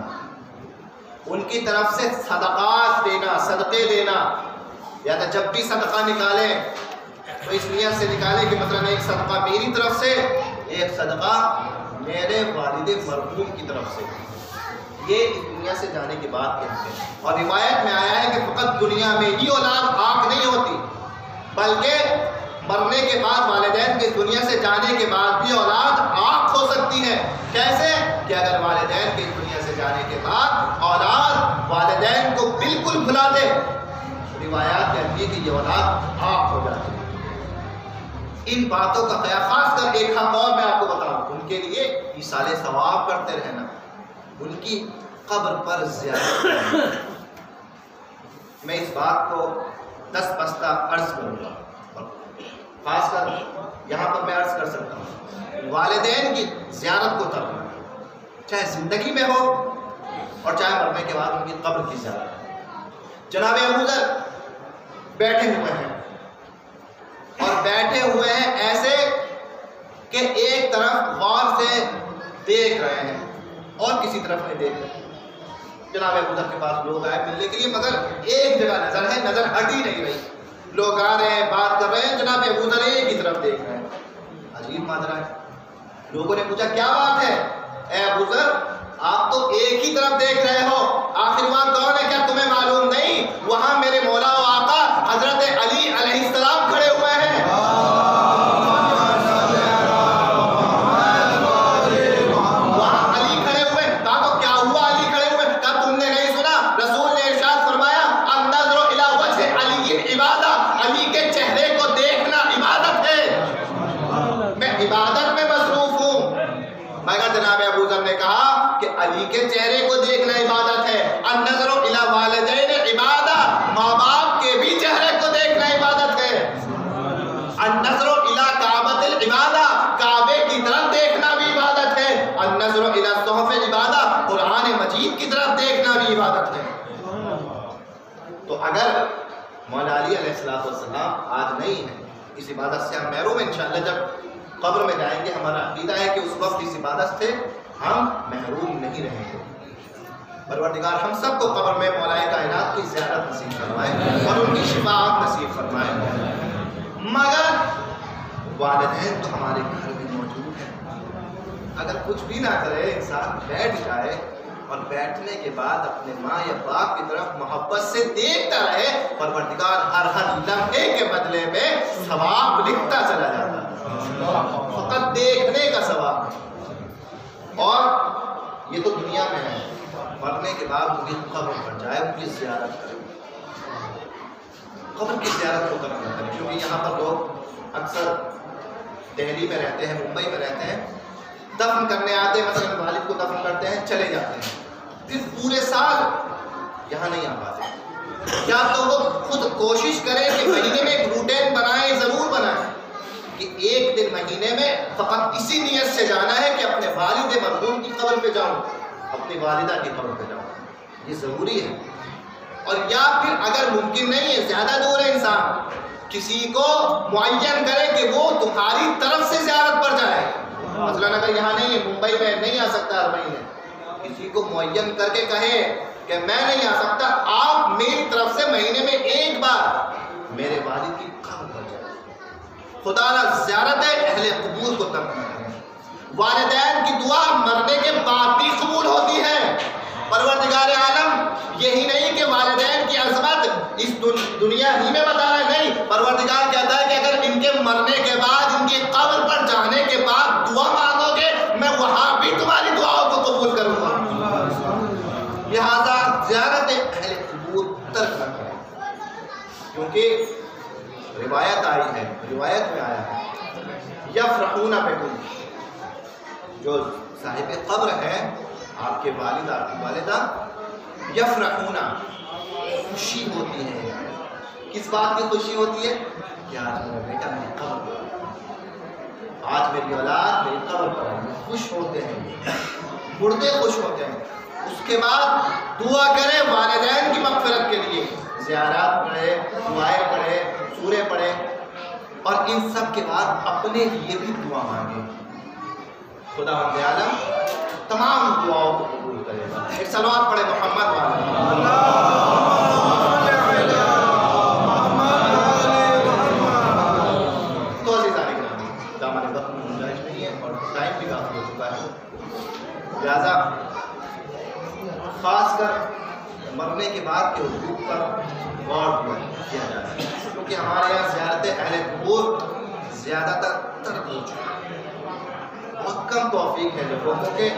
ان کی طرف سے صدقات دینا، صدقے دینا، یا تو جب بھی صدقہ نکالیں تو اس نیت سے نکالیں کہ مثلا ایک صدقہ میری طرف سے، ایک صدقہ میرے والد مرحوم کی طرف سے۔ یہ اس دنیا سے جانے کے بعد کہتے ہیں۔ اور روایت میں آیا ہے کہ فقط دنیا میں ہی اولاد آنکھ نہیں ہوتی، بلکہ مرنے کے بعد والدین کے دنیا سے جانے کے بعد بھی اولاد آنکھ ہو سکتی ہے۔ کیسے؟ کہ اگر والدین کے دنیا سے جانے کے بعد اولاد والدین کو بالکل بھلا دے، روایات کہتی ہے کہ یہ اولاد آنکھ ہو جاتی ہے۔ ان باتوں کا خیال، خاص کر ایک حق اور میں آپ کو بتاؤں، ان کے لیے ایصال ثواب کرتے رہنا، ان کی قبر پر زیارت کرنا۔ میں اس بات کو دس بستہ عرض کروں گا، اور خاص کر یہاں پر میں عرض کر سکتا ہوں، والدین کی زیارت کو کرنا، چاہے زندگی میں ہو اور چاہے مرنے کے بعد ان کی قبر کی زیارت. جناب ابو ذر بیٹھے ہوئے ہیں اور بیٹھے ہوئے ہیں ایسے کہ ایک طرف غور سے دیکھ رہے ہیں اور کسی طرف نہیں دیکھ رہے. جناب ابو ذر کے پاس لوگ آئے ملنے کے لیے مگر ایک جگہ نظر ہے, نظر ہٹ ہی نہیں رہی. لوگ آ رہے ہیں, بات کر رہے ہیں, جناب ابو ذر ایک ہی طرف دیکھ رہے ہیں. عجیب ماجرا ہے. لوگوں نے پوچھا کیا بات ہے اے ابو ذر, آپ تو ایک ہی طرف دیکھ رہے ہو, آخر وہاں کون ہے, کیا تمہیں معلوم نہیں وہاں میرے مولا و آقا حضرت علی علیہ السلام کھڑے ہوئے ہیں. علی کے چہرے کو دیکھنا عبادت ہے. النظر الی والدین عبادہ, ماں باپ کے بھی چہرے کو دیکھنا عبادت ہے. النظر الی کعبۃ العبادہ, کعبے کی طرف دیکھنا بھی عبادت ہے. النظر الی صحف عبادہ, قرآن مجید کی طرف دیکھنا بھی عبادت ہے. تو اگر مولا علی علیہ السلام آج نہیں ہے, اس عبادت سے ہم محروم ہیں. انشاءاللہ جب قبر میں جائیں گے ہمارا عقیدہ ہے کہ اس وقت اس عبادت سے ہم محروم نہیں رہیں گے. پروردگار ہم سب کو قبر میں مولا کائنات کی زیارت نصیب فرمائے اور ان کی شفاعت نصیب فرمائے. مگر والدین تو ہمارے گھر میں موجود ہیں. اگر کچھ بھی نہ کرے, انسان بیٹھ جائے اور بیٹھنے کے بعد اپنے ماں یا باپ کی طرف محبت سے دیکھتا رہے, پروردگار ہر لمحے کے بدلے میں ثواب لکھتا چلا جاتا ہے. فقط دیکھنے کا ثواب ہے. اور یہ تو دنیا میں ہے, مرنے کے بعد ان کی قبر پر جائے, ان کی زیارت کرے. قبر کی زیارت کو کرنا ہے, کیونکہ یہاں پر لوگ اکثر دہلی میں رہتے ہیں, ممبئی میں رہتے ہیں, دفن کرنے آتے ہیں, مثلا والد کو دفن کرتے ہیں, چلے جاتے ہیں, پھر پورے سال یہاں نہیں آ پاتے. یا تو وہ خود کوشش کریں کہ مہینے میں ایک روٹین بنائیں, ضرور بنائیں کہ ایک دن مہینے میں فقط اسی نیت سے جانا ہے کہ اپنے والد مرحوم کی قبر پہ جاؤں, اپنی والدہ کی قبر پہ جاؤں. یہ ضروری ہے. اور یا پھر اگر ممکن نہیں ہے, زیادہ دور ہے انسان, کسی کو معین کرے کہ وہ تمہاری طرف سے زیارت پر جائے. مثلا اگر یہاں نہیں ہے, ممبئی میں نہیں آ سکتا ہر مہینے, کسی کو معین کر کے کہے کہ میں نہیں آ سکتا, آپ میری طرف سے مہینے میں ایک بار میرے والد کی قبر پر جائیں. خدا را زیارت اہل قبور کو ترک نہ کریں. والدین کی دعا مرنے کے بعد بھی قبول ہوتی ہے. پروردگار عالم یہی نہیں کہ والدین کی عظمت اس دنیا ہی میں بتا رہے, نہیں, پروردگار کہتا ہے کہ اگر ان کے مرنے کے بعد, ان کی قبر پر جانے کے بعد دعا مانگو گے, میں وہاں بھی تمہاری دعاؤں کو قبول کروں گا. لہذا زیارت اہل قبور ترک نہ کریں, کیونکہ روایت آئی ہے, روایت میں آیا ہے, یفرحون بکم, جو صاحب قبر ہے, آپ کے والد, آپ کی والدہ, یفرحون, خوشی ہوتی ہے. کس بات کی خوشی ہوتی ہے کہ آج میرا بیٹا میری قبر پر, آج میری اولاد میری قبر پر ہے. خوش ہوتے ہیں, مردے خوش ہوتے ہیں. اس کے بعد دعا کرے والدین کی مغفرت کے لیے, زیارات پڑھے, دعائیں پڑھے, سورے پڑھے, اور ان سب کے بعد اپنے لیے بھی دعا مانگے. خدا وند عالم تمام دعاؤں کو قبول کرے گا. ایک صلوات پڑھے محمد والا. تو عزیزان اکرامی, دامن وقت میں گنجائش نہیں ہے اور ٹائم بھی کافی ہو چکا ہے, لہذا خاص کر مرنے کے بعد کے حقوق پر غور کیا جائے, کیونکہ ہمارے یہاں زیارت اہل قبور زیادہ تر ہو چکا ہے. بہت کم توفیق ہے لوگوں کے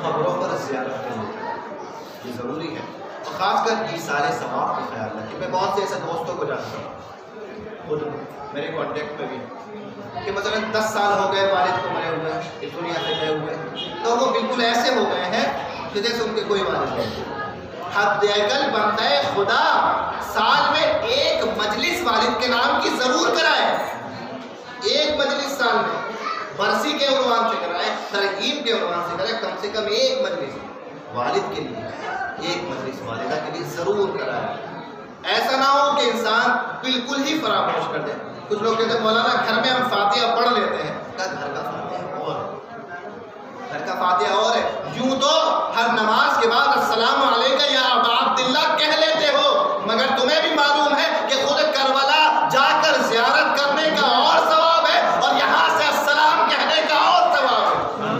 قبروں پر زیارت کرنے کی. یہ ضروری ہے, اور خاص کر ایثار ثواب کا خیال رکھیں. میں بہت سے ایسے دوستوں کو جانتا ہوں, خود میرے کانٹیکٹ میں بھی, کہ مثلا 10 سال ہو گئے والد کو مرے ہوئے, اس دنیا سے گئے ہوئے, تو وہ بالکل ایسے ہو گئے ہیں کہ جیسے ان کے کوئی والد نہیں. حد اکل بندہ خدا سال میں ایک مجلس والد کے نام کی ضرور کرائے. ایک مجلس سال میں برسی کے عنوان سے کرائے, ترغیب کے عنوان سے کرائے, کم سے کم ایک مجلس. والد کے لیے ایک مجلس والدہ کے لیے ضرور کرائیں. ایسا نہ ہو کہ انسان بالکل ہی فراموش کر دے. کچھ لوگ کہتے ہیں مولانا گھر میں ہم فاتحہ پڑھ لیتے ہیں. گھر کا فاتحہ اور گھر کا فاتحہ اور ہے. یوں تو ہر نماز کے بعد السلام علیکم یا ابا عبداللہ کہہ لیتے ہو، مگر تمہیں بھی معلوم ہے کہ خود کربلا جا کر زیارت کرنے کا اور ثواب ہے اور یہاں سے السلام کہنے کا اور ثواب ہے.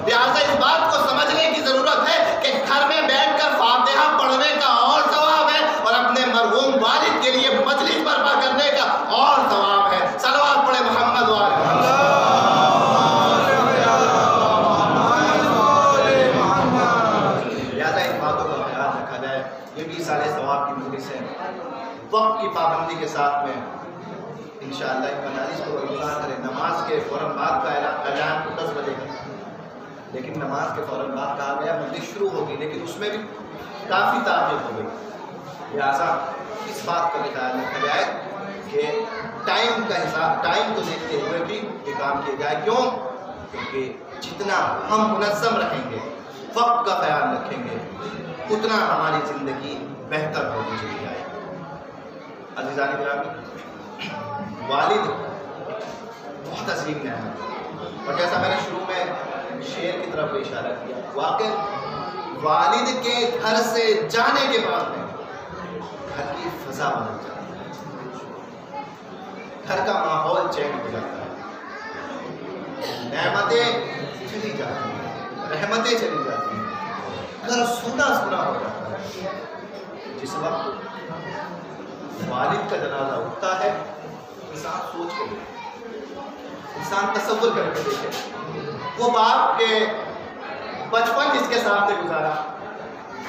لہٰذا اس بات کو سمجھنے کی ضرورت ہے کہ گھر میں بیٹھ کر فاتحہ پڑھنے کا اور ثواب ہے اور اپنے مرحوم والد کے لیے مجلس برپا کرنے کا اور ثواب ہے. صلوات پڑھے محمد والے. لہٰذا ان باتوں کا خیال رکھا جائے. یہ بھی سارے ثواب کی مجلس ہے. وقت کی پابندی کے ساتھ میں انشاءاللہ ایک مجالس کو برگزار کریں. نماز کے فوراً بعد کا اعلان 10 بجے کا، لیکن نماز کے فوراً بعد کہا گیا مجلس شروع ہوگی، لیکن اس میں بھی کافی تاخیر ہو گئی. لہٰذا اس بات کا بھی خیال رکھا جائے کہ ٹائم کا حساب، ٹائم کو دیکھتے ہوئے بھی یہ کام کیا جائے. کیوں؟ کیونکہ جتنا ہم منظم رہیں گے، وقت کا خیال رکھیں گے، اتنا ہماری زندگی بہتر ہوتی چلی جائے. عزیزان گرامی، والد بہت عظیم نعمت، اور جیسا میں نے شروع میں شعر کی طرف اشارہ کیا، واقع والد کے گھر سے جانے کے بعد میں گھر کی فضا بدل جاتی ہے، گھر کا ماحول چینج ہو جاتا ہے، نعمتیں چلی جاتی ہیں، رحمتیں چلی جاتی ہیں، گھر سونا سونا ہو جاتا ہے. جس وقت والد کا جنازہ اٹھتا ہے، انسان سوچ کے دیکھے، انسان تصور کر کے دیکھے وہ باپ کے بچپن جس کے ساتھ گزارا،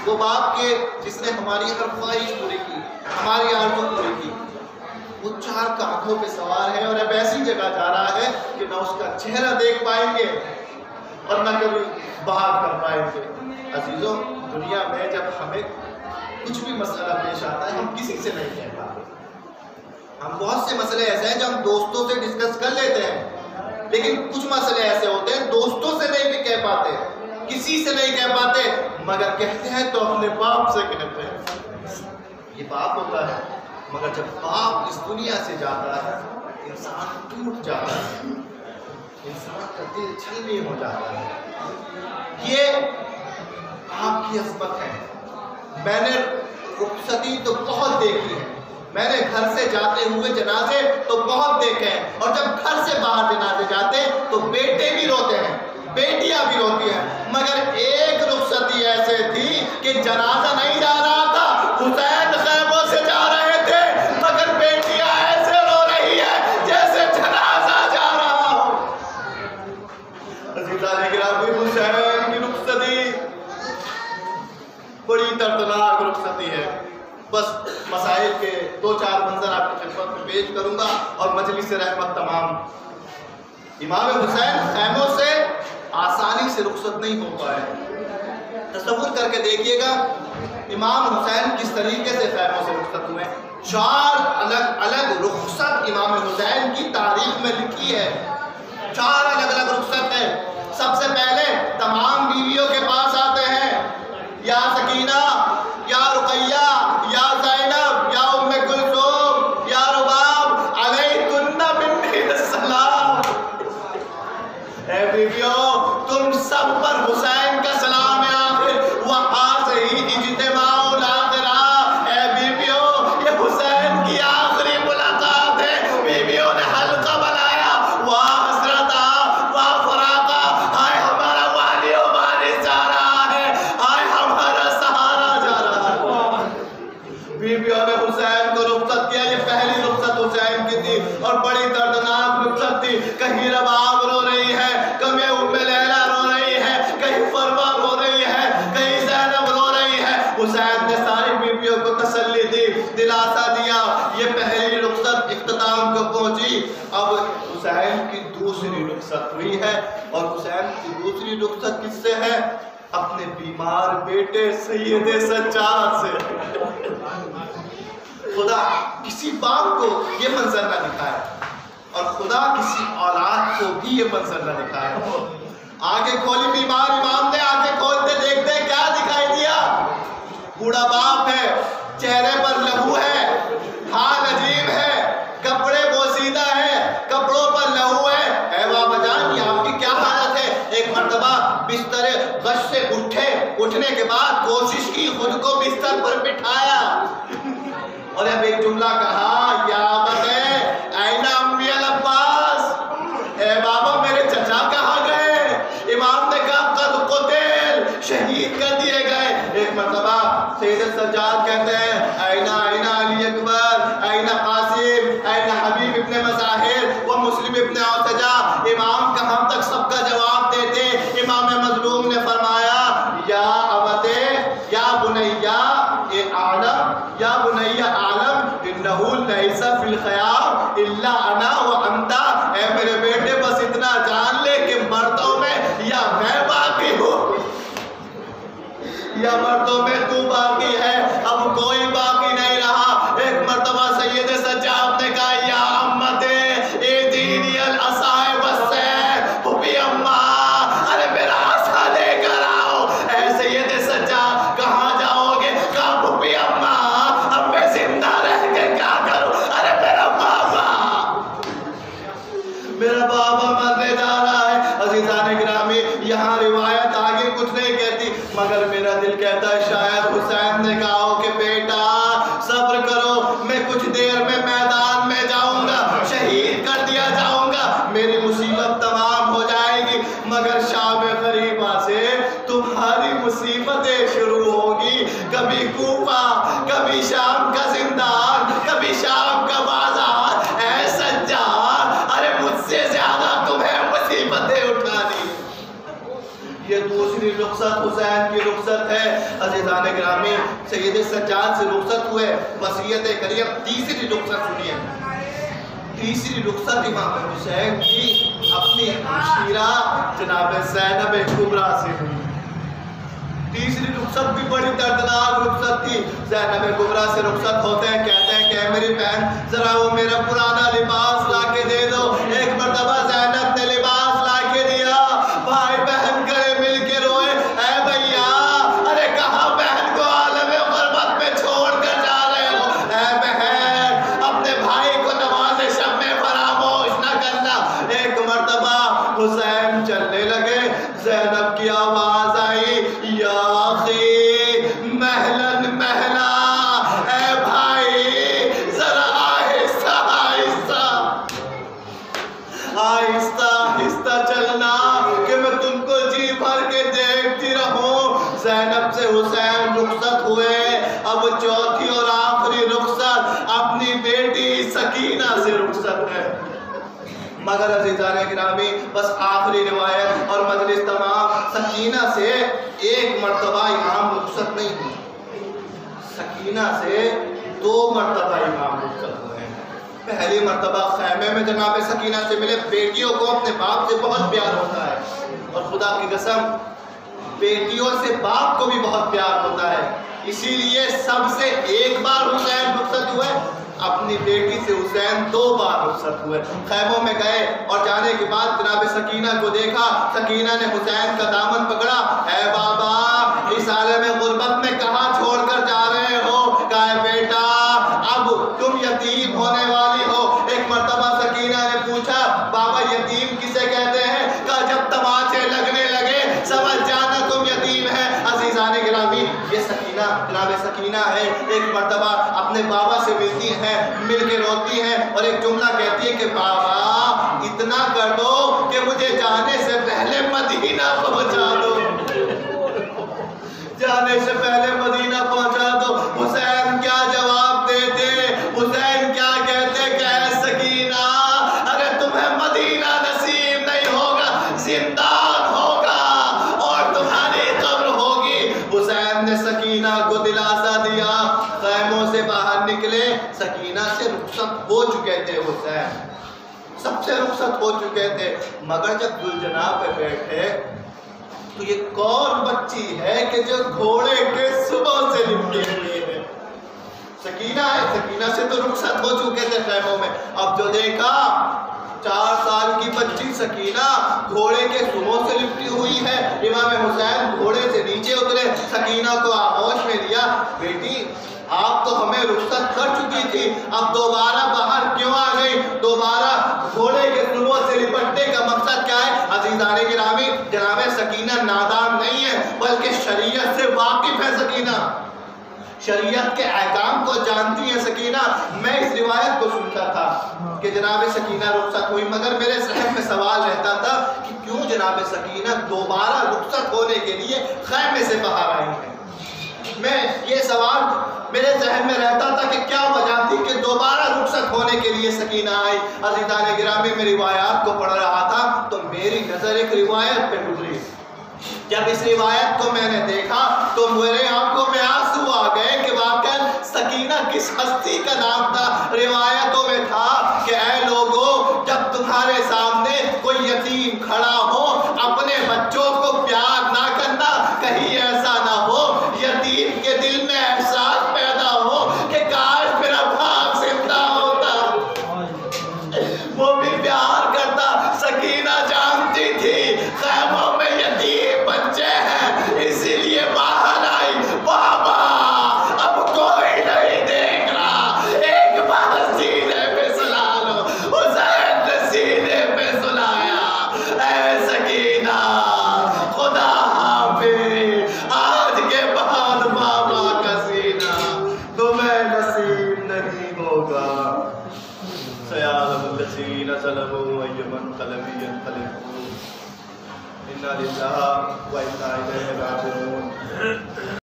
وہ باپ کے جس نے ہماری ہر خواہش پوری کی، ہماری آرزو پوری کی، وہ 4 کاندھوں پہ سوار ہے اور اب ایسی جگہ جا رہا ہے کہ نہ اس کا چہرہ دیکھ پائیں گے اور نہ کبھی بات کر پائیں گے. عزیزوں، دنیا میں جب ہمیں کچھ بھی مسئلہ پیش آتا ہے ہم کسی سے نہیں کہہ پاتے. ہم بہت سے مسئلے ایسے ہیں جو ہم دوستوں سے ڈسکس کر لیتے ہیں، لیکن کچھ مسئلے ایسے ہوتے ہیں دوستوں سے نہیں بھی کہہ پاتے، کسی سے نہیں کہہ پاتے، مگر کہتے ہیں تو اپنے باپ سے کہتے ہیں. یہ باپ ہوتا ہے، مگر جب باپ اس دنیا سے جاتا ہے انسان ٹوٹ جاتا ہے، انسان کا دل چھلنی ہو جاتا ہے. یہ آپ کی عظمت ہے. میں نے رخصتی تو بہت دیکھی ہے، میں نے گھر سے جاتے ہوئے جنازے تو بہت دیکھے ہیں، اور جب گھر سے باہر جنازے جاتے تو بیٹے بھی روتے ہیں، بیٹیاں بھی روتی ہیں، مگر ایک رخصتی ایسے تھی کہ جنازہ نہیں جا رہا تھا، حسین خیموں سے جا رہے تھے، مگر بیٹیاں ایسے رو رہی ہے جیسے جنازہ جا رہا ہو. عزیزان گرامی، حسین کی رخصتی بڑی دردناک رخصتی ہے. بس مسائل کے 2-4 منظر آپ کی خدمت میں پیش کروں گا اور مجلس رحمت تمام. امام حسین خیموں سے آسانی سے رخصت نہیں ہو پائے. تصور کر کے دیکھیے گا امام حسین کس طریقے سے خیموں سے رخصت ہوئے. 4 الگ الگ رخصت امام حسین کی تاریخ میں لکھی ہے. 4 الگ الگ رخصت ہے. سب سے پہلے تمام بیویوں کے پاس آتے ہیں، یا سکینہ، یا رقیہ، یا زینب، یا ام کلثوم، یا رباب، علیکن منی السلام. اے بیویوں، تم سب پر حسین کا سلام ہے. آخر وہاں سے ہی اجتماع الاخرہ. اے بیویوں، یہ حسین کی آخری ملاقات ہے. بیویوں نے حلقہ بنایا، واہ حسرت، واہ فراقہ، ہائے ہمارا والی و وارث جا رہا ہے، ہائے ہمارا سہارا جا رہا ہے. بیویوں نے حسین کو رخصت کیا. یہ پہلی رخصت حسین کی تھی اور بڑی دردناک رخصت تھی. کہیں رباب رو رہی ہے، کہیں ام لیلا رو رہی ہے، کہیں فرما رو رہی ہے، کہیں زینب رو رہی ہے. حسین نے ساری بیویوں کو تسلی دی، دلاسا دیا. یہ پہلی رخصت اختتام کو پہنچی. اب حسین کی دوسری رخصت ہوئی ہے، اور حسین کی دوسری رخصت کس سے ہے؟ اپنے بیمار بیٹے سید سجاد سے. خدا کسی باپ کو یہ منظر نہ دکھائے، اور خدا کسی اولاد کو بھی یہ منظر نہ دکھائے. آنکھیں کھولی بیمار امام نے، آنکھیں کھولتے دیکھتے کیا دکھائی مردہ باپ ہے، چہرے پر لہو ہے، حال عجیب ہے، کپڑے بوسیدہ ہے، کپڑوں پر لہو ہے. اے بابا جان یہ آپ کی کیا حالت ہے؟ ایک مرتبہ بستر غش سے اٹھنے کے بعد کوشش کی خود کو بستر پر بٹھایا اور اب ایک جملہ کہا، یا ابت این امی العباس، اے بابا میرے چچا کہاں گئے؟ امام نے کہا قد قتل، شہید کر دیے گئے. ایک مرتبہ سید سجاد کہتے ہیں این علی اکبر، این قاسم، این حبیب ابن مظاہر و مسلم ابن اوسجا. امام کہاں تک سب کا جواب دیتے؟ امام مظلوم نے فرمایا یا ابتے یا بنیا اعلم، یا بنیا اعلم انہو لیس فی الخیام الا انا و انتا. اے میرے بیٹے بس اتنا جان لے کہ مردوں میں یا میں باقی ہوں یا مردوں میں تو باقی ہے، اب کوئی باقی نہیں رہا. ایک مرتبہ سید سجاد نے کہا یا امت اے دینی الاسائب السیف حبی اماں، ارے میرا عصا لے کر آؤ. اے سید سجاد کہاں جاؤ گے؟ کہا حبی اماں اب میں زندہ رہ کے کیا کروں؟ ارے میرا بابا مرنے جا رہا ہے. عزیزان گرامی یہاں روایت آگے کچھ نہیں کہتی مگر میرا دل کہتا ہے شاید حسین نے کہا ہو کہ بیٹا صبر کرو، میں کچھ دیر میں میدان میں جاؤں گا، شہید کر دیا جاؤں گا، میری مصیبت تمام ہو جائے گی. مگر شام غریبہ سے تمہاری مصیبتیں شروع ہوگی، کبھی کوفہ، کبھی شام کا زندان، کبھی شام کا بازار. اے سجاد ارے مجھ سے زیادہ تمہیں مصیبتیں اٹھانی. یہ دوسری رخصت حسین کی رخصت ہے. عزیزان گرامی سید سجاد سے رخصت ہوئے، وصیت کری. اب تیسری رخصت سنیے. تیسری رخصت امام حسین کی اپنی ہمشیرہ جناب زینب کبریٰ سے ہوئی. تیسری رخصت بھی بڑی دردناک رخصت تھی. زینب کبریٰ سے رخصت ہوتے ہیں، کہتے ہیں کہ میری بہن ذرا وہ میرا پرانا لباس لا کے دے دو. ایک مرتبہ زینب نے لباس لا کے دیا، بھائی بہن گلے مل کے روئے، اے بھیا ارے کہاں بہن کو عالم غربت میں چھوڑ کر جا رہے ہو؟ اے بہن اپنے بھائی کو نماز شب میں فراموش نہ کرنا. ایک مرتبہ حسین چلنے لگے، زینب کی آواز آئی یا اخی مہلن مہلا، اے بھائی ذرا آہستہ آہستہ آہستہ آہستہ چلنا کہ میں تم کو جی بھر کے دیکھتی رہوں. زینب سے حسین رخصت ہوئے. اب چوتھی اور آخری رخصت اپنی بیٹی سکینہ سے رخصت ہے. مگر عزیزان گرامی بس آخری روایت اور مجلس تمام. سکینہ سے ایک مرتبہ امام رخصت نہیں ہوئی، سکینہ سے 2 مرتبہ امام رخصت ہوئے. پہلی مرتبہ خیمے میں جناب سکینہ سے ملے. بیٹیوں کو اپنے باپ سے بہت پیار ہوتا ہے اور خدا کی قسم بیٹیوں سے باپ کو بھی بہت پیار ہوتا ہے. اسی لیے سب سے ایک بار حسین رخصت ہوئے، اپنی بیٹی سے حسین 2 بار رخصت ہوئے. خیموں میں گئے اور جانے کے بعد جناب سکینہ کو دیکھا. سکینہ نے حسین کا دامن پکڑا، اے بابا اس عالم غربت میں کہاں چھوڑ کر جا رہے ہو؟ کہا بیٹا اب تم یتیم ہونے والی ہو. ایک مرتبہ سکینہ نے پوچھا بابا یتیم کسے کہتے ہیں؟ کہا جب تماچے لگنے لگے سمجھ جانا تم یتیم ہے. عزیزان گرامی یہ سکینہ جناب سکینہ ہے. ایک مرتبہ اپنے بابا سے ملتی ہیں، مل کے روتی ہیں اور ایک جملہ کہتی ہے کہ بابا اتنا کر دو کہ مجھے جانے سے پہلے مدینہ پہنچا دو، جانے سے پہلے مدینہ پہنچا دو. حسین کیا جواب دیتے؟ حسین کیا کہتے کہ اے سکینہ ارے تمہیں مدینہ نصیب نہیں ہوگا، زندان ہوگا اور تمہاری قبر ہوگی. حسین نے سکینہ کو دلاسا دیا. خیموں سے باہر نکلے، سکینہ سے رخصت ہو چکے تھے. حسین سب سے رخصت ہو چکے تھے. مگر جب گلجناح پہ بیٹھے تو یہ کون بچی ہے کہ جو گھوڑے کے صبح سے لپٹی ہوئی ہے؟ سکینہ ہے. سکینہ سے تو رخصت ہو چکے تھے خیموں میں. اب جو دیکھا 4 سال کی بچی سکینہ گھوڑے کے سموں سے لپٹی ہوئی ہے. امام حسین گھوڑے سے نیچے اترے، سکینہ کو آغوش میں لیا. بیٹی ہمیں رخصت کر چکی تھی، اب دوبارہ باہر کیوں آ گئی؟ دوبارہ گھوڑے کے سلووں سے لپٹنے کا مقصد کیا ہے؟ عزیزان گرامی، جناب سکینہ نادان نہیں ہے بلکہ شریعت سے واقف ہے سکینہ، شریعت کے احکام کو جانتی ہے سکینہ۔ میں اس روایت کو سنتا تھا کہ جناب سکینہ رخصت ہوئی، مگر میرے ذہن میں سوال رہتا تھا کہ کیوں جناب سکینہ دوبارہ رخصت ہونے کے لیے خیمے سے باہر آئی ہیں؟ میں یہ سوال میرے ذہن میں رہتا تھا کہ کیا وجہ تھی کہ دوبارہ رخصت ہونے کے لیے سکینہ آئی۔ عزیزان گرامی، میں روایات کو پڑھ رہا تھا تو میری نظر ایک روایت پہ گزری۔ جب اس روایت کو میں نے دیکھا تو میرے آنکھوں میں آنسو آ گئے کہ واقعا سکینہ کس ہستی کا نام تھا۔ روایتوں میں تھا کہ اے لوگوں، جب تمہارے سامنے کوئی یتیم کھڑا ہو، اپنے بچوں کو پیار نہ کرنا، کہیں ایسا نہ ہو یتیم کے دل میں احساس پیدا ہو کہ کاش میرا باپ زندہ ہوتا، وہ بھی پیار کرتا۔ سکینہ جانتی تھی خیموں میں یتیم بچے ہیں، اسی لیے باہر آئی۔ بابا اب کوئی نہیں دیکھ رہا، ایک بار سینے پہ سلا لو۔ حسین نے سینے پہ سلایا۔ اے سکینہ، خدا حافظ، آج کے بعد بابا کا سینہ تمہیں نصیب نہیں ہوگا۔ سیالم الذین ظلموا ایمن قلبی انقلبوا انا للہ و انا الیہ راجعون۔